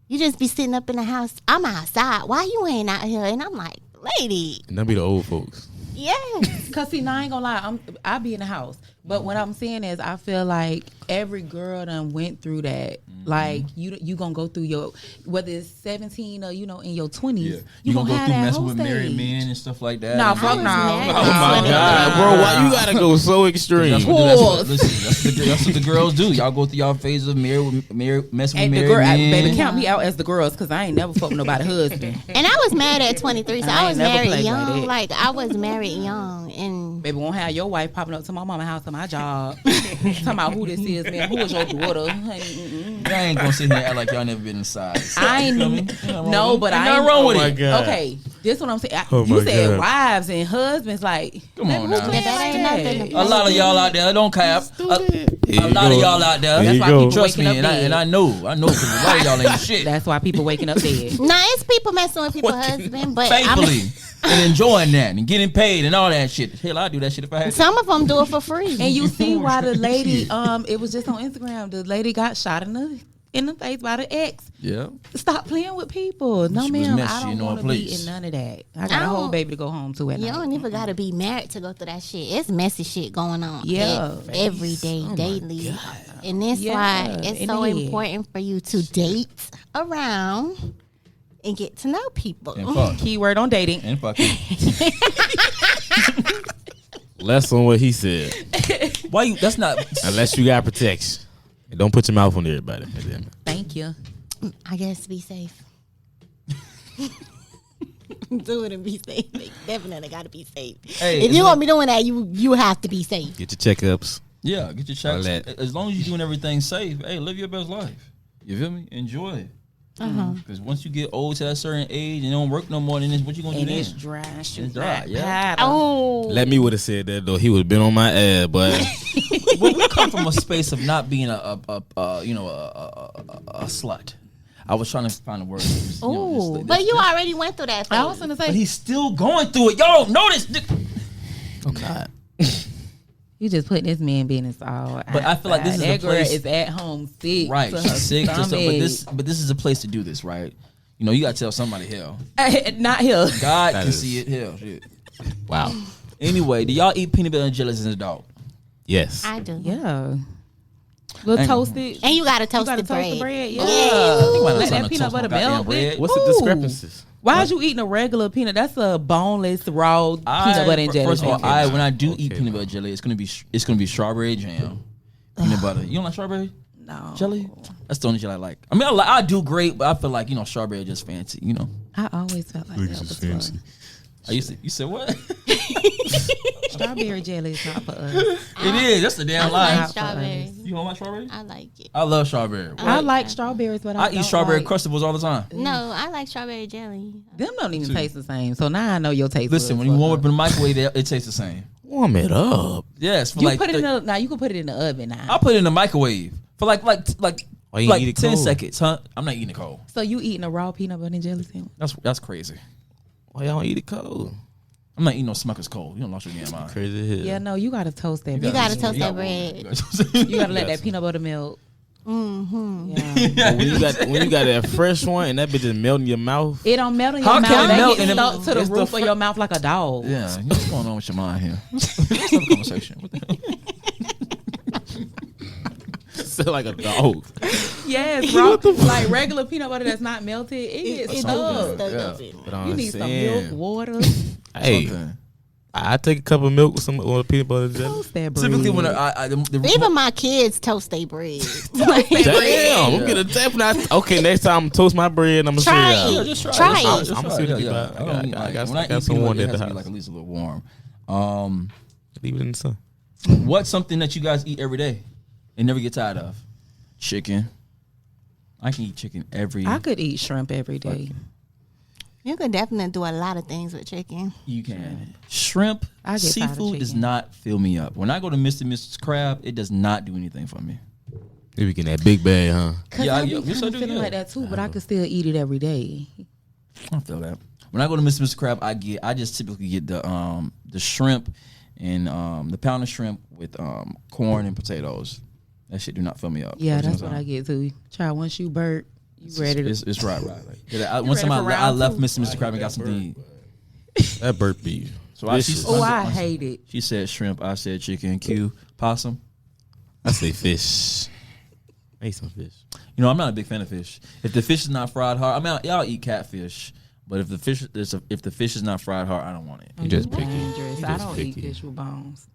You just be sitting up in the house. I'm outside. Why you ain't out here?" And I'm like, "Lady, And that be the old folks. yes." Cause see, now I ain't gonna lie. I be in the house But what I'm saying is, I feel like every girl done went through that. Like you gonna go through your, whether it's 17 or in your 20s. Yeah. You gonna go have through that messing whole with married stage. men and stuff like that. No, And- fuck I was no. married Oh my at God, bro! Why you gotta go so extreme? That's what, that's what the girls do. Y'all go through y'all phases of messing with And the married girl, men. baby, count me out as the girls, cause I ain't never fucked nobody's husband. And I was married at 23, so I I ain't was never married played young. like that. I was married young, and Baby, won't have your wife popping up to my mama house at my job, talking about who this is, man. Who is your daughter? Mm-mm. Y'all ain't gonna sit here and act like y'all never been inside. I ain't You feel me? Ain't nothing wrong no, with it. but Ain't I nothing ain't wrong with Oh my it. God. Okay, this what I'm saying. Oh You my said God. wives and husbands, like Come on who now. playing That like ain't that? nothing to A lot of y'all out there don't cap. Here A you lot of go. y'all out there. Here That's you why go. people Trust me, waking up and dead. I know, because a lot of y'all ain't shit. That's why people waking up dead. nah, it's people messing with people's husband, but Faithfully and enjoying that and getting paid and all that shit. Hell, I do that shit if I had to. some of them do it for free. And you see why the lady, it was just on Instagram. The lady got shot in the face by the ex. Yeah. Stop playing with people. No, She was ma'am, messy I in don't her want to be place. in none of that. I I got a whole don't- baby to go home to at You night. don't even gotta be married to go through that shit. It's messy shit going on. Yeah. every day, daily, and that's Yeah, why it's in so the head. important for you to date around and get to know people. And fuck. Keyword on dating. And fucking. Less on what he said. Why you? That's not. Unless you got protection. And don't put your mouth on everybody. Thank you. I guess be safe. Do it and be safe. They definitely gotta be safe. Hey, if it's you like- gonna be doing that, you have to be safe. Get your checkups. Yeah, get your All checks. that. As long as you're doing everything safe, hey, live your best life. You feel me? Enjoy it. Because once you get old to that certain age and don't work no more, then it's what you gonna And do it's then? dry. It's dry, yeah. Oh, Let me would have said that though. He would have been on my ass, but Well, we come from a space of not being a slut. I was trying to find a word. but you already went through that phase. I was gonna But say he's still going through it. Y'all don't notice. I'm not. you just putting this man business all. But I feel like this is that a girl place- is at home sick. Right, to she's her sick. To stuff, stomach. but this is a place to do this, right? You know, you gotta tell somebody hell. Not here. God That can is- see it. Hell, shit. Wow. Anyway, do y'all eat peanut butter and jelly as an adult? Yes. I do. Yeah. Little Ain't- toasted. And you gotta You toast gotta the toast bread. the bread. Yeah. Why not Let trying that to peanut toast butter my goddamn melt. bread? What's the Ooh. discrepancies? Why is you eating a regular peanut? That's a boneless raw peanut butter and jelly. First of all, pancake. when I do eat Okay, peanut butter jelly, it's gonna be strawberry jam, peanut butter. You don't like strawberry no jelly? That's the only jelly I like. I mean, I do great, but I feel like strawberry is just fancy. You know, I always felt like that was fun. I used to. You said what? Strawberry jelly is not for us. It is. That's the damn I lie. like strawberry. You don't like strawberry? I like it. I love strawberry. I like strawberries, but I I eat don't strawberry like, crustables all the time. No, I like strawberry jelly. Them don't even taste the same. So now I know your taste. Listen, when you warm up in the microwave, it tastes the same. Warm it up. Yes, for you like put it in the, now you can put it in the oven now. I'll put it in the microwave for like Why you eat it 10 cold? seconds, huh? I'm not eating it cold. So you eating a raw peanut butter and jelly sandwich? That's crazy. Why y'all don't eat it cold? I'm not eating no Smucker's cold. You don't lost your damn mind. Crazy as hell. Yeah, no, you gotta toast that. You bread. gotta toast that You bread. gotta- You gotta let Yes. that peanut butter melt. Mm-hmm. Yeah. But when you got that fresh one and that bitch is melting your mouth. It don't melt in How your can mouth. it They melt get in the- stuck to the it's the roof fr- of your mouth like a dog. Yeah, you know what's going on with your mind here? Let's have a conversation. What the hell? Sound like a dog. Yes, raw, like regular peanut butter that's not melted, it gets It's stuck. stuck Yeah. up in. But I'm You need some saying, milk, water. Hey, Something. I take a cup of milk with some peanut butter and jelly. Toast that bread. Typically, when the Even my kids toast their bread. Damn, I'm gonna definitely. Okay, next time I'm gonna toast my bread and I'm gonna Try say, it. just try, Try it. it. Just I'm try serious it. about it. I don't eat, I like, got when I eat some peanut one butter, it at has the to be house. like at least a little warm. leave it in the sun. What's something that you guys eat every day and never get tired of? Chicken. I can eat chicken every. I could eat shrimp every day. You can definitely do a lot of things with chicken. You can. Shrimp, I get tired of seafood does chicken. not fill me up. When I go to Mr. and Mrs. Crab, it does not do anything for me. Maybe we getting that big bag, huh? Cause Yeah, I be yeah, yes, I kind do, of feeling yeah. like that too, but I could still eat it every day. I feel that. When I go to Mr. and Mrs. Crab, I just typically get the shrimp and the pound of shrimp with corn and potatoes. That shit do not fill me up. Yeah, Every that's single what I time. get too. Try once you burp, you ready to. It's right. Like, one ready time for I round left two? Mr. and Mrs. Crab and got something to eat. That burp be So Vicious. Oh, I hate it. She said shrimp. I said chicken. Q, possum. I say fish. Make some fish. You know, I'm not a big fan of fish. If the fish is not fried hard, I mean, y'all eat catfish, but if the fish is not fried hard, I don't want it. You just picky. Dangerous. You I just don't picky. eat fish with bones.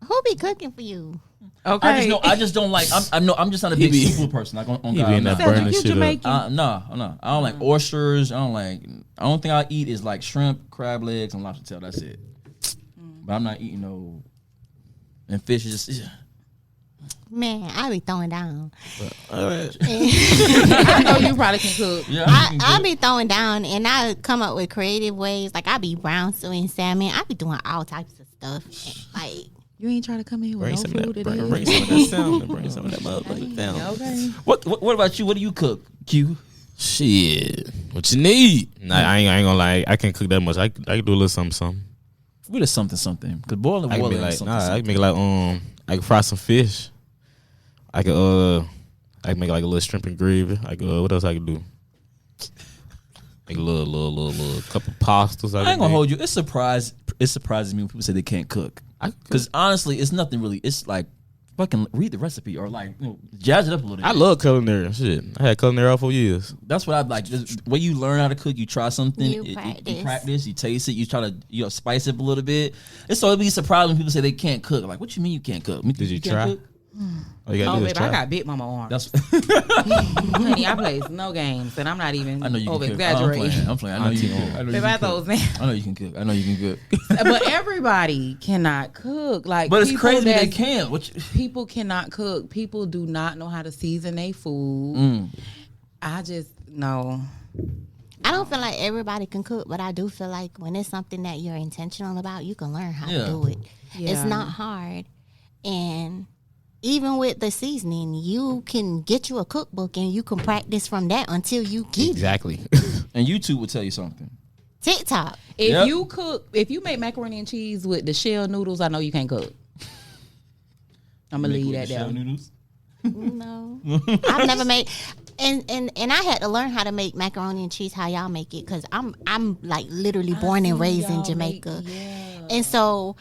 Who be cooking for you? Okay. I just don't like. I'm just not a He big be- seafood person. Like on He God, be in I'm that not. Cedric, burning you shit up. Jamaican? No. I don't like oysters. I don't think I eat is like shrimp, crab legs, and lobster tail. That's it. But I'm not eating no. And fish is just. Man, I be throwing down. I know you probably can cook. Yeah, I be throwing down, and I come up with creative ways. Like I be brown stewing salmon. I be doing all types of stuff. Like You ain't trying to come here with Bring no some of food that. today. Bring some of that salmon. Bring some of that motherfucking salmon. Okay. What about you? What do you cook, Q? Shit, what you need? Nah, I ain't gonna lie. I can't cook that much. I can do a little something. We just something. Cause boiling I can water make is like something. I can make like I can fry some fish. I can make like a little shrimp and gravy. I can what else I can do? Like a little couple pastas. I ain't gonna hold you. It surprises me when people say they can't cook. Because honestly, it's nothing really. It's like fucking read the recipe or like jazz it up a little bit. I love culinary shit. I had culinary all 4 years. That's what I like. Just when you learn how to cook, you try something, You practice. you taste it, you try to spice it up a little bit. It's so it'd be surprising when people say they can't cook. Like, what you mean you can't cook? Did you can't try? cook? All you gotta Oh, do is baby, I try. got bit mama arm. That's Honey, I plays no games, and I'm not even I know you over can cook. exaggerating. I'm playing. I know you can cook. I know you Baby, I can throw cook. those I know you can cook. I know you can cook. But everybody cannot cook. Like, But it's people crazy that they that's- can't. What you, People cannot cook. People do not know how to season their food. Mm. I just no. I don't feel like everybody can cook, but I do feel like when it's something that you're intentional about, you can learn how Yeah. to do it. Yeah. It's not hard, and even with the seasoning, you can get you a cookbook and you can practice from that until you get it. Exactly. and YouTube will tell you something. TikTok. If Yep. you cook, if you make macaroni and cheese with the shell noodles, I know you can't cook. I'm gonna leave that Shell down. noodles. No, I've never made, and I had to learn how to make macaroni and cheese how y'all make it because I'm like literally born and raised in Jamaica, and so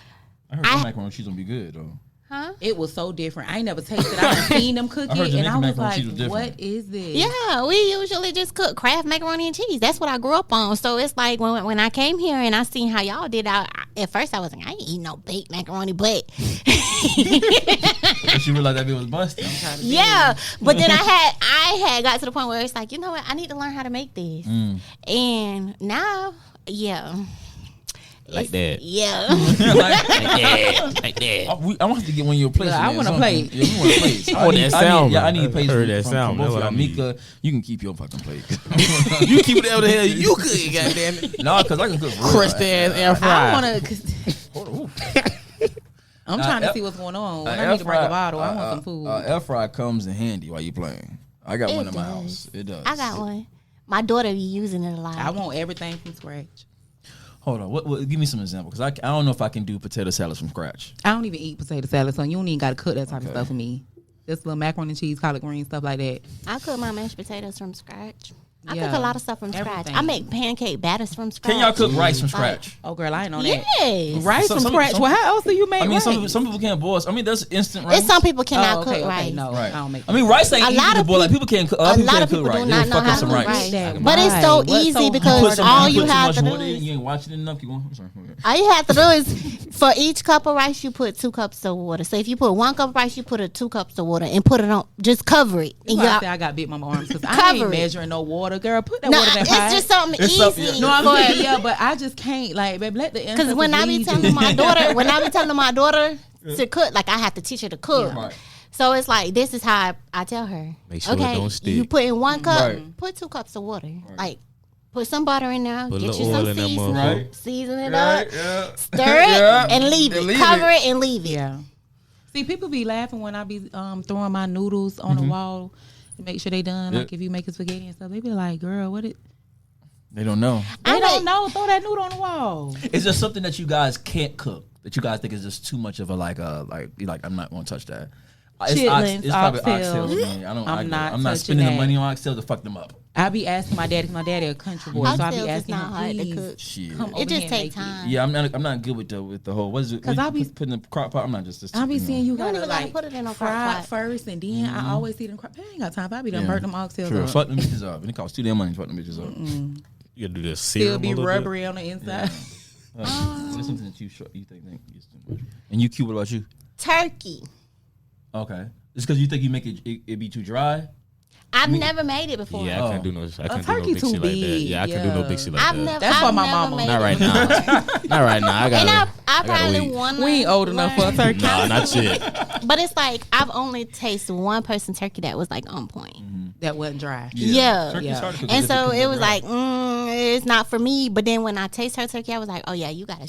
I heard the macaroni and cheese gonna be good though. It was so different. I ain't never tasted. I done seen them cook I heard it, and I Jamaican was macaroni and like, cheese was different. "What is this?" yeah, we usually just cook Kraft macaroni and cheese. That's what I grew up on. So it's like when I came here and I seen how y'all did, at first I was like, I ain't eating no baked macaroni, but But you realize that it was busted. yeah. But then I had got to the point where it's like, you know what, I need to learn how to make this, and now, yeah. Like that. Yeah. Like that. I want to get one of your plates. Look, I man, want a something. plate. Yeah, we want a plate. I want that sound, I man. need plates. I heard that from sound. both That's of what y'all. I need. Mika, you can keep your fucking plate. You keep it whatever the hell you cook, goddamn it. No, because I can cook real Crushed fast. ass air I fry. want to. I'm trying to see what's going on. When I need to break a bottle, I want some food. Air fry comes in handy while you playing. I got It one in my does. house. It does. I got one. My daughter be using it a lot. I want everything from scratch. Hold on. What, give me some example because I don't know if I can do potato salad from scratch. I don't even eat potato salad, so you don't even got to cook that type of stuff for me. Just little macaroni and cheese, collard greens, stuff like that. I cook my mashed potatoes from scratch. I Yeah. cook a lot of stuff from scratch. Everything. I make pancake batters from scratch. Can y'all cook rice from scratch? Oh, girl, I ain't on that. Yes. Rice Some- from some- scratch. some- Well, how else do you make I mean, rice? some people can't boil. I mean, that's instant rice. It's some people cannot Oh, okay, cook okay, rice. no. Right. I don't make I mean, rice ain't A easy lot to of boil. Like people can't cook. A lot can't of people cook do rice. not They know fuck how up to some cook rice. rice. Why? But it's so What's easy so because hard? all you you put have too to much do water in, is you ain't watching it enough. Keep going. I'm sorry. all you have to do is for each cup of rice you put 2 cups of water. So if you put 1 cup of rice, you put 2 cups of water and put it on. Just cover it. That's And why I y'all- say I got bit mama arms because I Cover ain't it. measuring no water, girl. Put that no, water in that it's pot. just something It's easy. something- No, I'm for- saying yeah, but I just can't like, baby. Let the Because when I be telling my daughter, to cook, like I have to teach her to cook. Right. So it's like this is how I tell her. Make sure it okay, don't stick. you put in 1 cup, Right. put 2 cups of water. Like put some butter in there, Put a get you little some oil in that seasoning, motherfucker. Right. season it Right, up, yeah. stir it, Yeah. and leave it. And leave Cover it. it and leave it. Yeah. See, people be laughing when I be throwing my noodles on the wall to make sure they done. Yeah. Like if you making spaghetti and stuff, they be like, "Girl, what it?" They don't know. They don't know. Throw that noodle on the wall. Is there something that you guys can't cook that you guys think is just too much of a like I'm not going to touch that? Chitlins, It's probably oxtails. oxtails. Man. I'm not touching spending the that. money on oxtails to fuck them up. I be asking my daddy, 'cause my daddy a country boy, so I be Oxtails is asking not him, hard to please cook. Shit. come over It just here and takes make time. Yeah, I'm not good with the whole. What is it? 'Cause when I you be- putting the crock pot. I'm not just. I be seeing you You don't gotta even gotta like put it in no fry crock it pot. first, and then I always see them. I ain't got time. I be done Yeah. burnt them oxtails Sure, up. fuck them bitches up. And it costs too damn money to fuck them bitches up. You gotta do this Still serum be a little bit. rubbery on the inside. There's something that you think is too much. And you, Q, what about you? Turkey. Okay, it's because you think you make it be too dry. I've never made it before. Yeah, I can't do no. I can't do no turkey big too shit like that. big, Yeah, I can't do no big shit like I've that. never. That's I've why my never mama- made Not it right before. now. Not right now. I got. And I gotta probably wait. want. We ain't old enough for a turkey. Nah, not yet. But it's like I've only tasted one person turkey that was like on point. That wasn't dry. Yeah. Turkey's Yeah. hard to cook And because so it was dry. like, it's not for me. But then when I taste her turkey, I was like, oh yeah, you gotta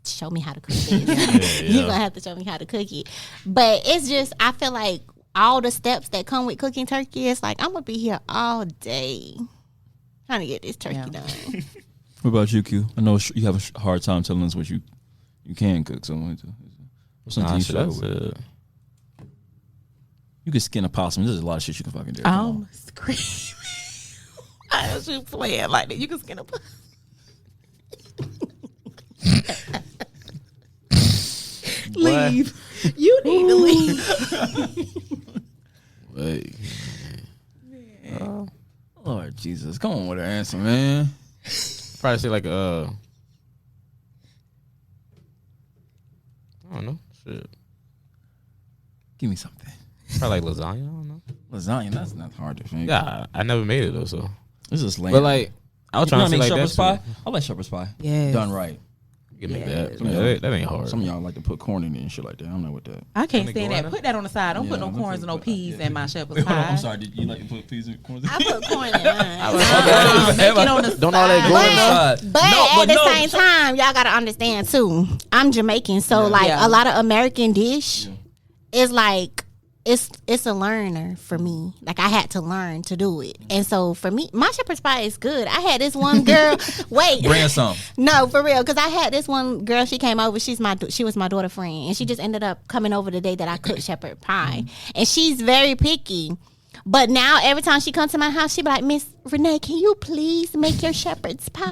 show me how to cook this. Yeah, You yeah. gonna have to show me how to cook it. But it's just, I feel like all the steps that come with cooking turkey, it's like I'm gonna be here all day trying to get this turkey Yeah. done. What about you, Q? I know you have a hard time telling us what you can cook. So what's something Nah, you shit, struggle that's with? it. You can skin a possum. There's a lot of shit you can fucking do. I'm screaming. Why is you playing like that? You can skin a pussy. Leave. You need to leave. Like, Lord Jesus, come on with the answer, man. probably say like I don't know. Shit. Give me something. Probably like lasagna. I don't know. Lasagna, that's not hard to make. Yeah, I never made it though. So, This is lame. but like I was you know trying what to I say mean? like Shepherd's that. pie. I like shepherd's pie. Yes. Done right. You can make Yeah. that. Yeah, that ain't hard. Some of y'all like to put corn in it and shit like that. I don't know what that. I can't Wanna stand go that. on Put that on the side. Don't put no I'm corns and no put- peas yeah. in my shepherd's Wait, hold on, pie. I'm sorry. Did you like to put peas in corn? I put corn in mine. Make it on the Don't all that side. go in Side. But No, at but the no, same time, y'all gotta understand too. I'm Jamaican, so like Yeah. a lot of American dish is like it's a learner for me. Like I had to learn to do it, and so for me, my shepherd's pie is good. I had this one girl. Wait, Bring us some. no, for real, because I had this one girl. She came over. She was my daughter friend, and she just ended up coming over the day that I cooked shepherd pie, and she's very picky. But now every time she comes to my house, she be like, Miss Renee, can you please make your shepherd's pie?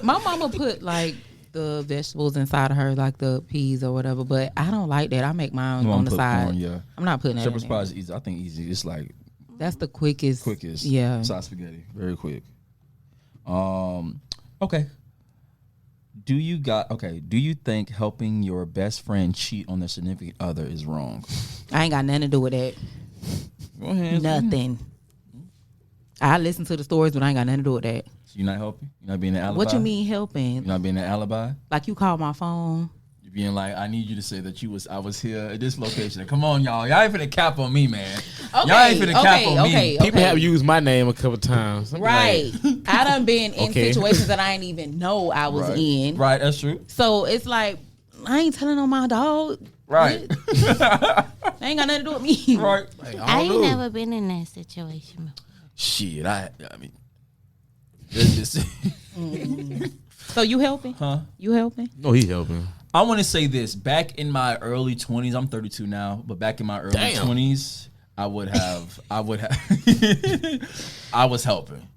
My mama put like the vegetables inside of her, like the peas or whatever. But I don't like that. I make mine You on want the to put side. corn, yeah. I'm not putting that. Shepherd's in pie there. is easy. I think easy. It's like That's the quickest. quickest. Yeah. Side spaghetti. Very quick. Okay. Do you think helping your best friend cheat on their significant other is wrong? I ain't got nothing to do with that. Go ahead. Nothing. I listen to the stories, but I ain't got nothing to do with that. So you're not helping? You're not being an alibi? What you mean helping? You're not being an alibi? Like you called my phone. You're being like, I need you to say that I was here at this location. Come on, y'all. Y'all ain't finna cap on me, man. Y'all ain't finna cap on me. People have used my name a couple times. I'm Right. like, I done been in Okay. situations that I didn't even know I was in. Right, that's true. So it's like, I ain't telling on my dog. Right. That ain't got nothing to do with me. Right. I ain't never been in that situation before. Shit, I mean, this, So you helping? huh? You helping? no, he helping. I want to say this. Back in my early 20s, I'm 32 now, but back in my early Damn. 20s, I was helping.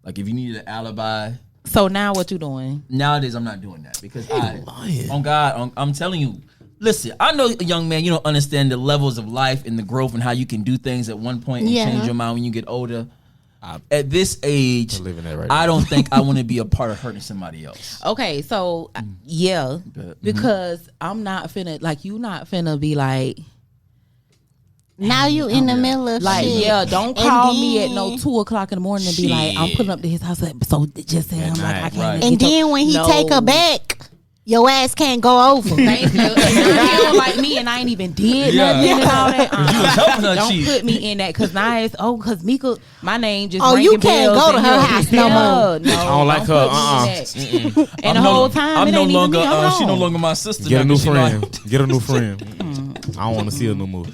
Like if you needed an alibi, So now what you doing? nowadays I'm not doing that because lying. on God, I'm telling you. Listen, I know, young man, you don't understand the levels of life and the growth and how you can do things at one point and Yeah. change your mind when you get older. At this age, I'm living that right I now. don't think I want to be a part of hurting somebody else. Okay, so yeah, because I'm not finna like you not finna be like Now you in the middle of like shit. yeah, don't And call me at then- no 2:00 in the morning and be like I'm Shit. pulling up to his house. So just say I'm like I night, can't. right. get And your- then when he No. take her back, your ass can't go over. Thank you. And now you don't like me and I ain't even did Yeah. nothing and all that. helping her Don't cheat. put me in that because now it's cause Mika, my name just Oh, ringing you can't bells go to and her you're- house no Yeah, more. No, I don't like her. put me in that. And the I'm whole time I'm it no ain't even longer. me. Hold She no on. longer my sister. Get a now, new 'cause she know I- friend. Get a new friend. I don't want to see her no more.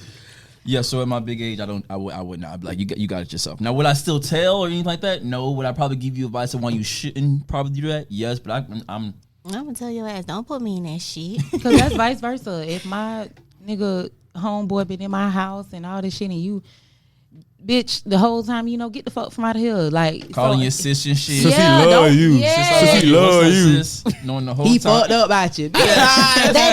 Yeah, so at my big age, I would not. I'd be like, you got it yourself. Now, would I still tell or anything like that? No. Would I probably give you advice on why you shouldn't probably do that? Yes, but I'm I'm gonna tell your ass, don't put me in that shit. Because that's vice versa. If my nigga homeboy been in my house and all this shit and you bitch, the whole time, get the fuck from out of here. Like Calling your sis and shit. Sis, Yeah, he love don't- you. yeah. Sis, he love What's up, you. sis? Knowing the whole he time. fucked up about you. They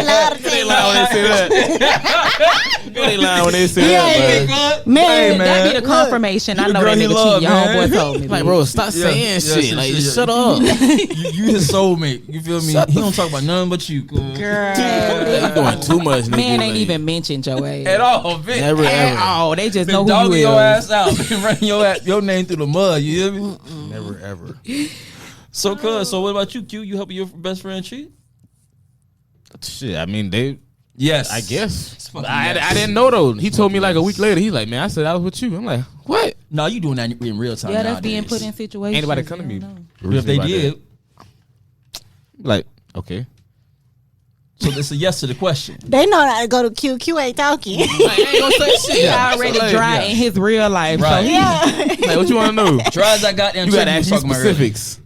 love to They say lie when they say that. They lie when they say that, bro. man, That be the confirmation. I the know girl that he nigga love, cheat. Your man. homeboy told me. Like, bitch. bro, stop saying shit. Like, just shut up. You his soulmate. You feel me? He don't talk about nothing but you, cuz. Girl. You doing too much, nigga. Man ain't like, even mentioned your ass. At all, bitch. Never At ever. all. They just Been know who dogging you your is. ass out. Been running your name through the mud. You hear me? Never ever. So, cuz, so what about you, Q? You helping your best friend cheat? Shit, I mean, they. Yes. I guess. fucking I yes. didn't know though. He told me like a week later. He's like, man, I said I was with you. I'm like, what? No, you doing that in real time. Yeah, that's nowadays. being put in situations. Anybody come to me? You don't know. But if they about did, that. Like, okay. so it's a yes to the question. they know how to go to QQ ain't talking. Like, I ain't gonna say shit. He already So, like, dry yeah. in his real life. Right. So yeah. Like, what you want to know? Try as I got them. You gotta ask me specifics.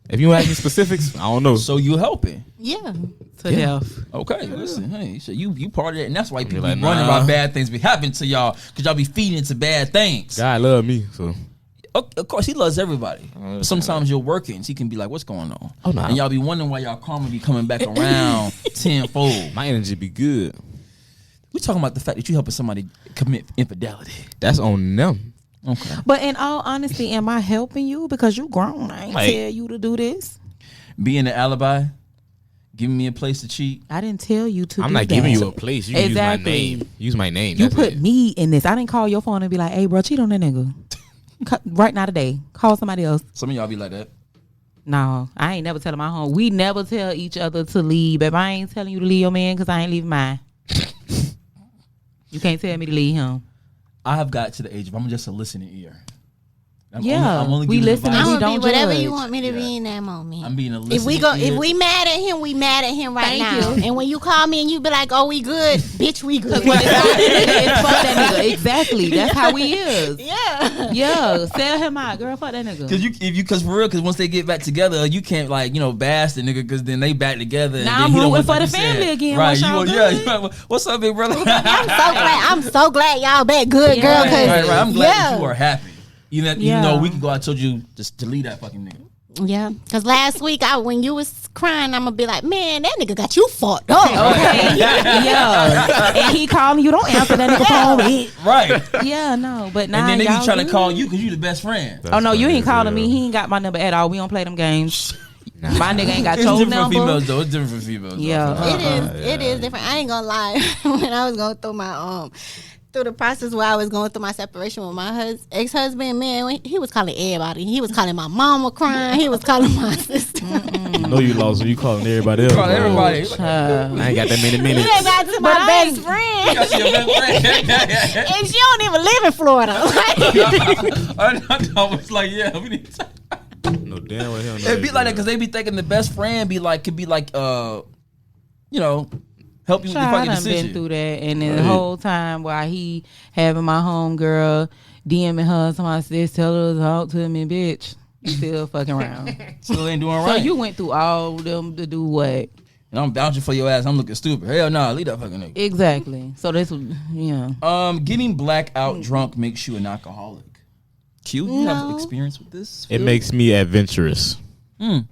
If you ask me specifics, I don't know. So you helping? Yeah. to death. Okay, listen, hey, so you part of that, and that's why people like, be running nah. about bad things be happening to y'all because y'all be feeding into bad things. God love me, so Of course, he loves everybody. But sometimes you're working, so he can be like, "What's going on?" Oh, nah. And y'all be wondering why y'all karma be coming back around tenfold. my energy be good. We talking about the fact that you helping somebody commit infidelity. That's on them. Okay, But in all honesty, am I helping you because you grown? I ain't Like- tell you to do this. being an alibi, giving me a place to cheat. I didn't tell you to. I'm do not giving that. you a place. You can Exactly. use my name. Use my name. You That's put it. me in this. I didn't call your phone and be like, "Hey, bro, cheat on that nigga." Right now today, call somebody else. Some of y'all be like that. No, I ain't never telling my home. We never tell each other to leave. Babe, I ain't telling you to leave your man because I ain't leaving mine. You can't tell me to leave him. I have got to the age of I'm just a listening ear. Yeah, we giving listen advice. and I'm we gonna be don't whatever judge. you want me to Yeah. be in that moment. I'm being a listening if ear. we mad at him, we mad at him right Thank now. you. And when you call me and you be like, "Oh, we good," bitch, we good. When it's not that nigga, it's fuck that nigga. Exactly. That's how we is. yeah. Yeah, sell him out, girl. Fuck that nigga. Cause for real, cause once they get back together, you can't bash the nigga, cause then they back together. and Now then I'm he don't rooting want for to the be family said. again. Right? Once y'all good. What's up, big brother? I'm so glad y'all back good, girl. Yeah. Cause Right. I'm glad that yeah. you are happy. Even Yeah. though we could go, I told you just delete that fucking nigga. Yeah, cause last week when you was crying, I'm gonna be like, "Man, that nigga got you fucked up." Okay. Yeah. And he calling you, don't answer that nigga phone. bitch. Right. Yeah, no. But now And then they be y'all trying to good. call you because you the best friend. Oh no, you funny ain't as calling hell. me. He ain't got my number at all. We don't play them games. My nigga ain't got It's your different for number. females though. It's different for females. Yeah. Though. It is different. I ain't gonna lie. When I was going through my through the process where I was going through my separation with my ex-husband, man, when he was calling everybody. He was calling my mama crying. He was calling my sister. I know you lost, so you calling everybody else. Call bro. everybody. Child. I ain't got that many He minutes. done got to my But I best ain't- friend, That's your best friend. and she don't even live in Florida. I was like, yeah, we need to. No damn well hell no. It be like that because they be thinking the best friend could be like help you with your Child, I fucking done decision. been through that, and then the Right. whole time while he having my home girl DMing her, somebody says, "Tell her to talk to me, bitch." You still fucking around. Still ain't doing So right. you went through all them to do what? and I'm vouching for your ass. I'm looking stupid. Hell no, leave that fucking nigga. Exactly. So this, yeah. Getting blackout drunk makes you an alcoholic. Q, you have No. experience with this? It makes me adventurous, Okay.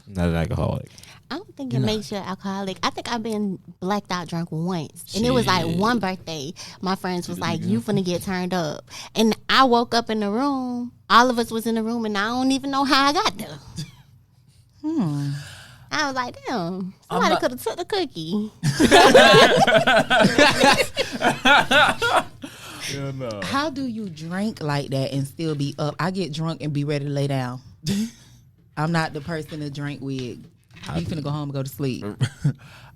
not an alcoholic. I don't think it makes you an alcoholic. I think I've been blacked out drunk once. And it was like one birthday. My friends was like, "You finna get turned up." And I woke up in the room. All of us was in the room and I don't even know how I got there. I was like, damn, somebody not- could have took the cookie. How do you drink like that and still be up? I get drunk and be ready to lay down. I'm not the person to drink with. You finna go home and go to sleep.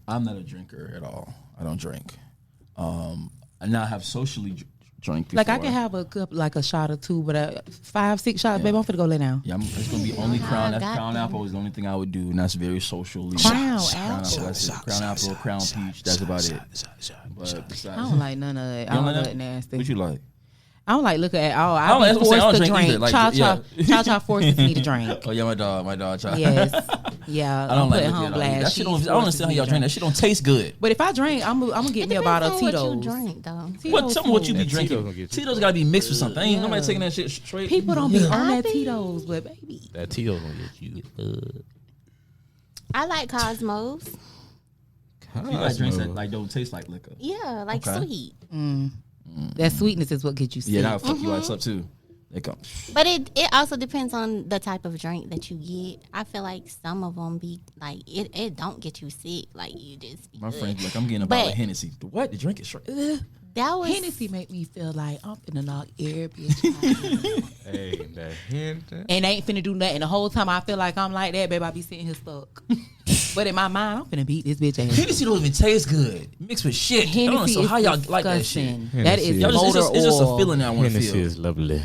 I'm not a drinker at all. I don't drink. And now I have socially drank before. Like I can have a cup, like a shot or two, but 5, 6 shots, baby, I'm finna go lay down. Yeah, it's gonna be only Crown. That's got Crown them. Apple is the only thing I would do, and that's very socially. Crown Apple. Apple? That's it. Crown Apple, Crown Peach. That's about it. But besides, I don't like none of it. I You don't like look that? nasty. What you like? I don't like liquor at all. don't I like- be that's what I'm saying. I forced don't to drink either. drink. Like, Cha-cha, yeah. cha-cha forces me to drink. Oh yeah, my dog. Yes. Yeah, I don't like putting liquor her on at all. blast. That shit don't. I She's don't understand how y'all drink. That shit don't taste good. But if I drink, I'm gonna get me a bottle of Depends Tito's. on what you drink, though. What? Tell me what you be That Tito's drinking. gonna get you. Tito's gotta be mixed with something. Ain't nobody taking that shit straight. People don't be on I that be- Tito's, but baby, That Tito's gonna get you. I like Cosmos. You like drinks that like don't taste like liquor. Yeah, like Okay. sweet. that sweetness is what gets you sick. Yeah, that'll fuck you ass up too. They come. But it also depends on the type of drink that you get. I feel like some of them be like it don't get you sick. Like you just be My good. friends be like, I'm getting a bottle of But- Hennessy. What? The drink is straight. That was Hennessy make me feel like I'm finna knock every bitch out. Hey, that hint. And ain't finna do nothing. The whole time I feel like I'm like that, babe, I be sitting here stuck. But in my mind, I'm finna beat this bitch ass. Hennessy don't even taste good. Mixed with shit. I don't know Hennessy so is how y'all like that shit. disgusting. That is Hennessy. Y'all motor just, it's just a oil. feeling that I want to Hennessy feel. is lovely.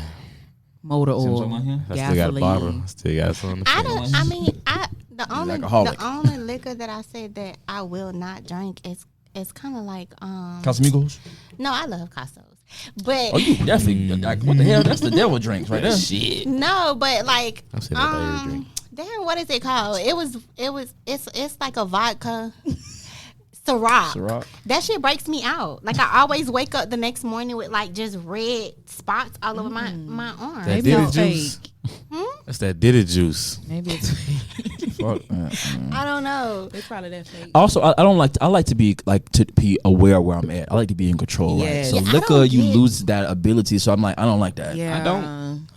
Motor See what I'm oil. talking about here? I still got a bottle. Gasoline. Still got some. in the I fridge. don't. I mean, the alcoholic. only liquor that I said that I will not drink is kind of like Casamigos? No, I love Castos, but Oh, you definitely. Like, what the hell? That's the devil drinks right there. Shit. no, but like I'm saying that every drink. damn, what is it called? It's like a vodka. Ciroc. Ciroc. That shit breaks me out. Like I always wake up the next morning with like just red spots all over my arm. That Maybe Diddy it's juice. fake. That's that Diddy juice. Maybe it's fake. Fuck. I don't know. It's probably that fake. Also, I don't like. I like to be aware of where I'm at. I like to be in control. Right? Yes. So Yeah, I liquor, don't you get- lose that ability. So I'm like, I don't like that. Yeah. I don't.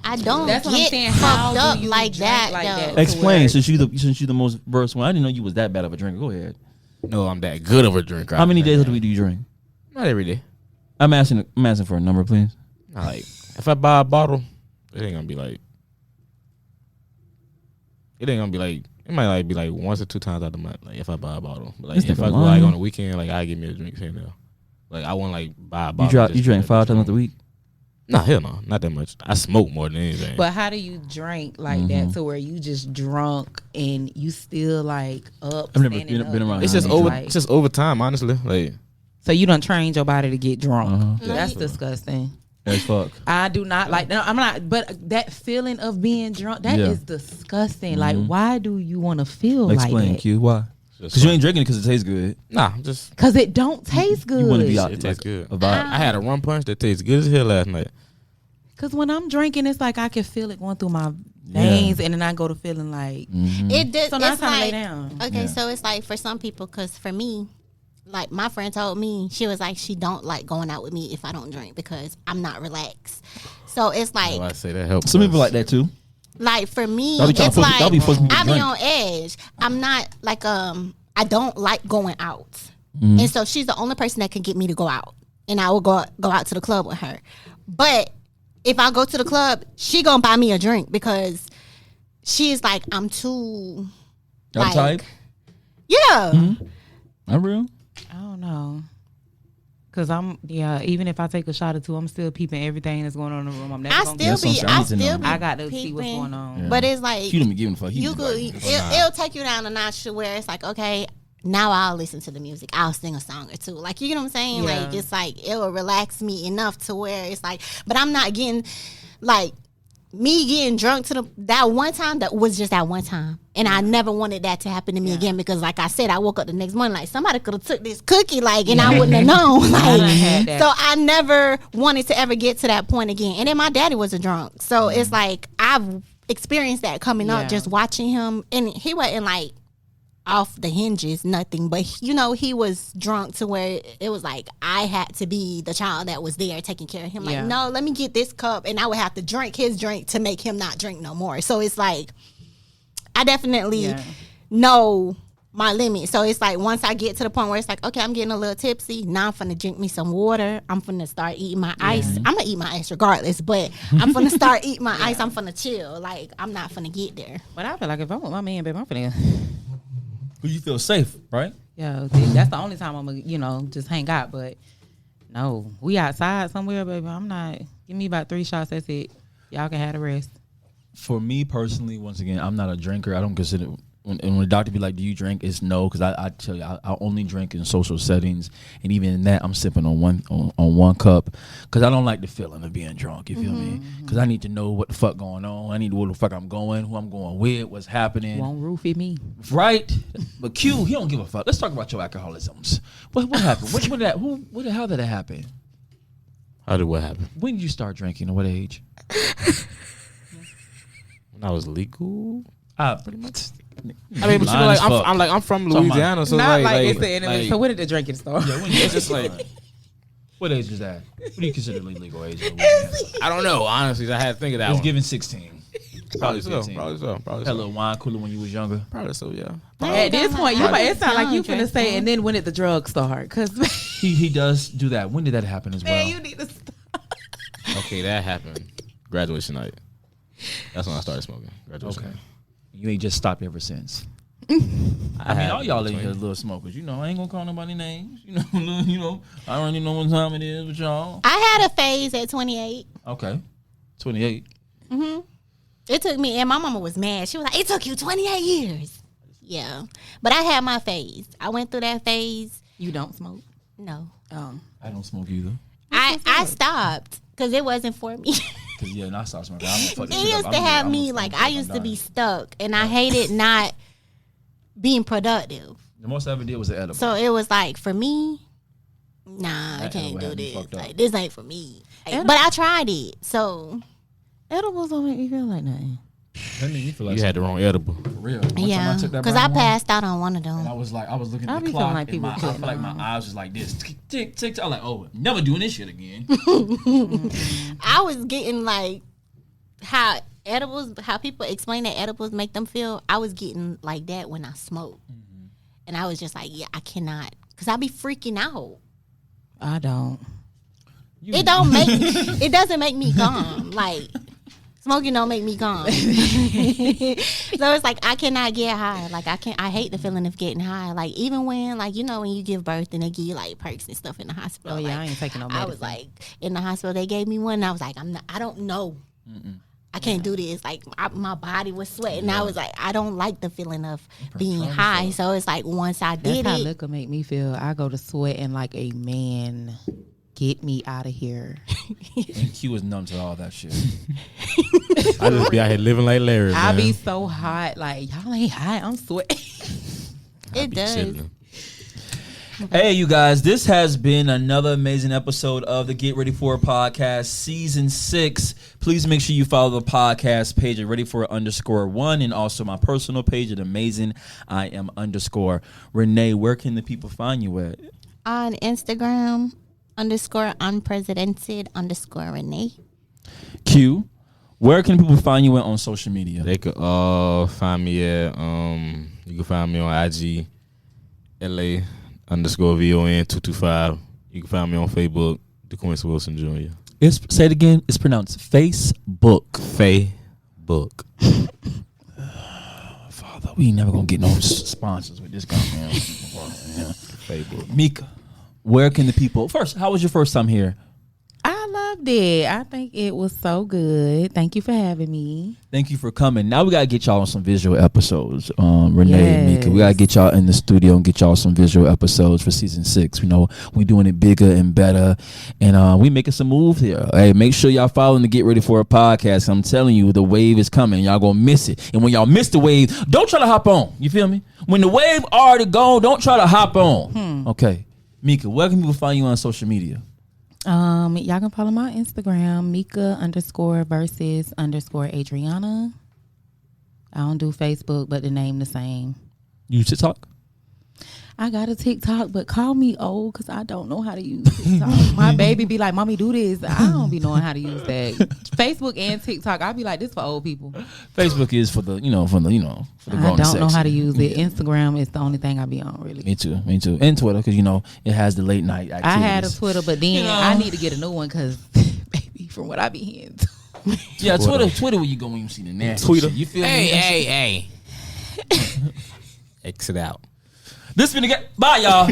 I don't That's what I'm get saying. How fucked up do you like drink that like though. that? Explain, since you the most versed one. I didn't know you was that bad of a drinker. Go ahead. No, I'm that good of a drinker. How many days of the week do you drink? Not every day. I'm asking for a number, please. Not like if I buy a bottle, it ain't gonna be like. It ain't gonna be like. It might like be like once or two times out the month. Like if I buy a bottle, but like This if nigga I go like lying. on the weekend, like I give me a drink here and there. Like I want like buy a bottle. You drink 5 times a week. Nah, hell no, not that much. I smoke more than anything. But how do you drink like that to where you just drunk and you still like up? I've never standing been up, around it's that. just Like- over. It's just over time, honestly. Like So you done trained your body to get drunk. Uh-huh. That's disgusting. As fuck. I do not like. No, I'm not. But that feeling of being drunk, that is Yeah. disgusting. Like, why do you want to feel Explain, like that? Q. Why? Because you ain't drinking it because it tastes good. nah, just Because it don't taste good. You want to be out it like tastes good. a vibe. I had a rum punch that tastes good as hell last night. Because when I'm drinking, it's like I can feel it going through my veins, and then I go to feeling like. It does. So now it's it's time to lay like down. okay, Yeah. so it's like for some people, because for me, like my friend told me, she was like she don't like going out with me if I don't drink because I'm not relaxed. So it's like I say that helps. Some people like that too. like for me, Y'all be trying it's to force- y'all be like forcing me to I be drink. on edge. I'm not like I don't like going out, Mm-hmm. and so she's the only person that can get me to go out, and I will go out to the club with her. But if I go to the club, she gonna buy me a drink because she's like I'm too. Y'all Like, type? Yeah. Not real. I don't know. Because even if I take a shot or two, I'm still peeping everything that's going on in the room. I'm never I gonna still That's what be, I'm saying. I I need to still know. be. I got to see what's peeping, going on. Yeah. But it's like Q don't be giving a fuck. He you just could, like, it'll take you down a notch to where it's like, okay, now I'll listen to the music. I'll sing a song or two. Like, you know what I'm saying? Yeah. Like, it's like, it will relax me enough to where it's like, but I'm not getting, like, me getting drunk to that one time, that was just that one time. And I never wanted that to happen to me again because, like I said, I woke up the next morning like somebody could have took this cookie, like, and I wouldn't have known. done Like, had that. so I never wanted to ever get to that point again. And then my daddy was a drunk. So it's like I've experienced that coming up, Yeah. just watching him. And he wasn't like off the hinges, nothing. But, you know, he was drunk to where it was like I had to be the child that was there taking care of him. Like, Yeah. no, let me get this cup. And I would have to drink his drink to make him not drink no more. So it's like I definitely Yeah. know my limit. So it's like once I get to the point where it's like, okay, I'm getting a little tipsy. Now I'm finna drink me some water. I'm finna start eating my ice. I'm gonna eat my ice regardless, but I'm finna start eating my ice. I'm finna chill. Like I'm not finna get there. But I feel like if I'm with my man, baby, I'm finna. Who you feel safe, right? Yeah, that's the only time I'm gonna, just hang out. But no, we outside somewhere, baby. I'm not. Give me about 3 shots. That's it. Y'all can have the rest. For me personally, once again, I'm not a drinker. I don't consider when the doctor be like, "Do you drink?" It's no, because I tell you, I only drink in social settings, and even in that, I'm sipping on one cup, because I don't like the feeling of being drunk. You feel me? Because I need to know what the fuck going on. I need to know where the fuck I'm going, who I'm going with, what's happening. Won't roofie me. Right? But Q, he don't give a fuck. Let's talk about your alcoholisms. What happened? How did that happen? How did what happen? When did you start drinking? At what age? When I was legal. Pretty much. I mean, but you know, like I'm from Louisiana, so Not like like it's the enemy. So when did the drinking start? Yeah, when it's just like what age is that? What do you consider legal age? I don't know. Honestly, I had to think of that. It was one. given 16. Probably so. 15. Probably so. Had a little wine cooler when you was younger. Probably so. Yeah. At this point, it sounds like you Young, finna say, and then when did the drugs start? Because He does do that. When did that happen as well? man, you need to stop. Okay, that happened. Graduation night. That's when I started smoking. Graduation Okay. night. You ain't just stopped ever since. I mean, all y'all in here little smokers. You know, I ain't gonna call nobody names. You know, I don't even know what time it is with y'all. I had a phase at 28. Okay, 28. It took me, and my mama was mad. She was like, "It took you 28 years." Yeah, but I had my phase. I went through that phase. You don't smoke? No, I don't smoke either. I stopped because it wasn't for me. Cause and I stopped smoking. I'm fucking It used to have me like I used to be stuck, and I hated not being productive. The most I ever did was an edible. So it was like for me, nah, I That can't edible do had me this. fucked up. Like this ain't for me. Like, but I tried it. So Edibles don't make me feel like nothing. That made me feel like You had the wrong edible. for real. One time yeah, I took that because brown I one, passed out on one of and them. I was looking I at be the feeling clock, like and people I felt putting like my on. eyes was like this, tick, tick, tick. I'm like, oh, never doing this shit again. I was getting like how people explain that edibles make them feel. I was getting like that when I smoked, and I was just like, yeah, I cannot, because I be freaking out. I don't. It don't make it doesn't make me calm. Like smoking don't make me calm. So it's like I cannot get high. Like I hate the feeling of getting high. Like even when when you give birth and they give you like perks and stuff in the hospital. Oh yeah, like, I ain't taking no medicine. I was like in the hospital they gave me one and I was like I don't know. I can't do this. Like my body was sweating. I was like I don't like the feeling of being high. So it's like once I did That's how it. liquor make me feel. I go to sweating like a man. Get me out of here. And Q was numb to all that shit. I just be out here living like Larry. I man. be so hot. Like y'all ain't hot. I'm sweating. I It be does. chilling. Hey, you guys, this has been another amazing episode of the Get Ready For It podcast, season 6. Please make sure you follow the podcast page at Ready For It _1 and also my personal page at Amazing I Am _ Renee, where can the people find you at? On Instagram _unprecedented _Renee. Q, where can people find you at on social media? They could find me at you can find me on IG LA _VON 225. You can find me on Facebook, DeQuincy Wilson Jr. Say it again. It's pronounced Facebook. Facebook. Father, we never gonna get no sponsors with this guy, man. Facebook. Mika, where can the people first? How was your first time here? I loved it. I think it was so good. Thank you for having me. Thank you for coming. Now we gotta get y'all on some visual episodes. Renee and Mika, we Yes. gotta get y'all in the studio and get y'all some visual episodes for season 6. You know, we doing it bigger and better, and we making some moves here. Hey, make sure y'all following the Get Ready For It podcast. I'm telling you, the wave is coming. Y'all gonna miss it, and when y'all miss the wave, don't try to hop on. You feel me? When the wave already gone, don't try to hop on. Okay, Mika, where can people find you on social media? Y'all can follow my Instagram, Mika _versus _Adriana. I don't do Facebook, but the name the same. You TikTok? I got a TikTok, but call me old because I don't know how to use TikTok. My baby be like, "Mommy, do this." I don't be knowing how to use that. Facebook and TikTok, I be like, "This for old people." Facebook is for the for the I grown don't know how to section. use it. Instagram is the only thing I be on, really. Me too. And Twitter, because it has the late night activities. I had a Twitter, but then You know. I need to get a new one because, baby, from what I be hearing. Yeah, Twitter where you go when you see the nasty Twitter. shit. You feel me? Hey. Exit out. This finna get bye, y'all.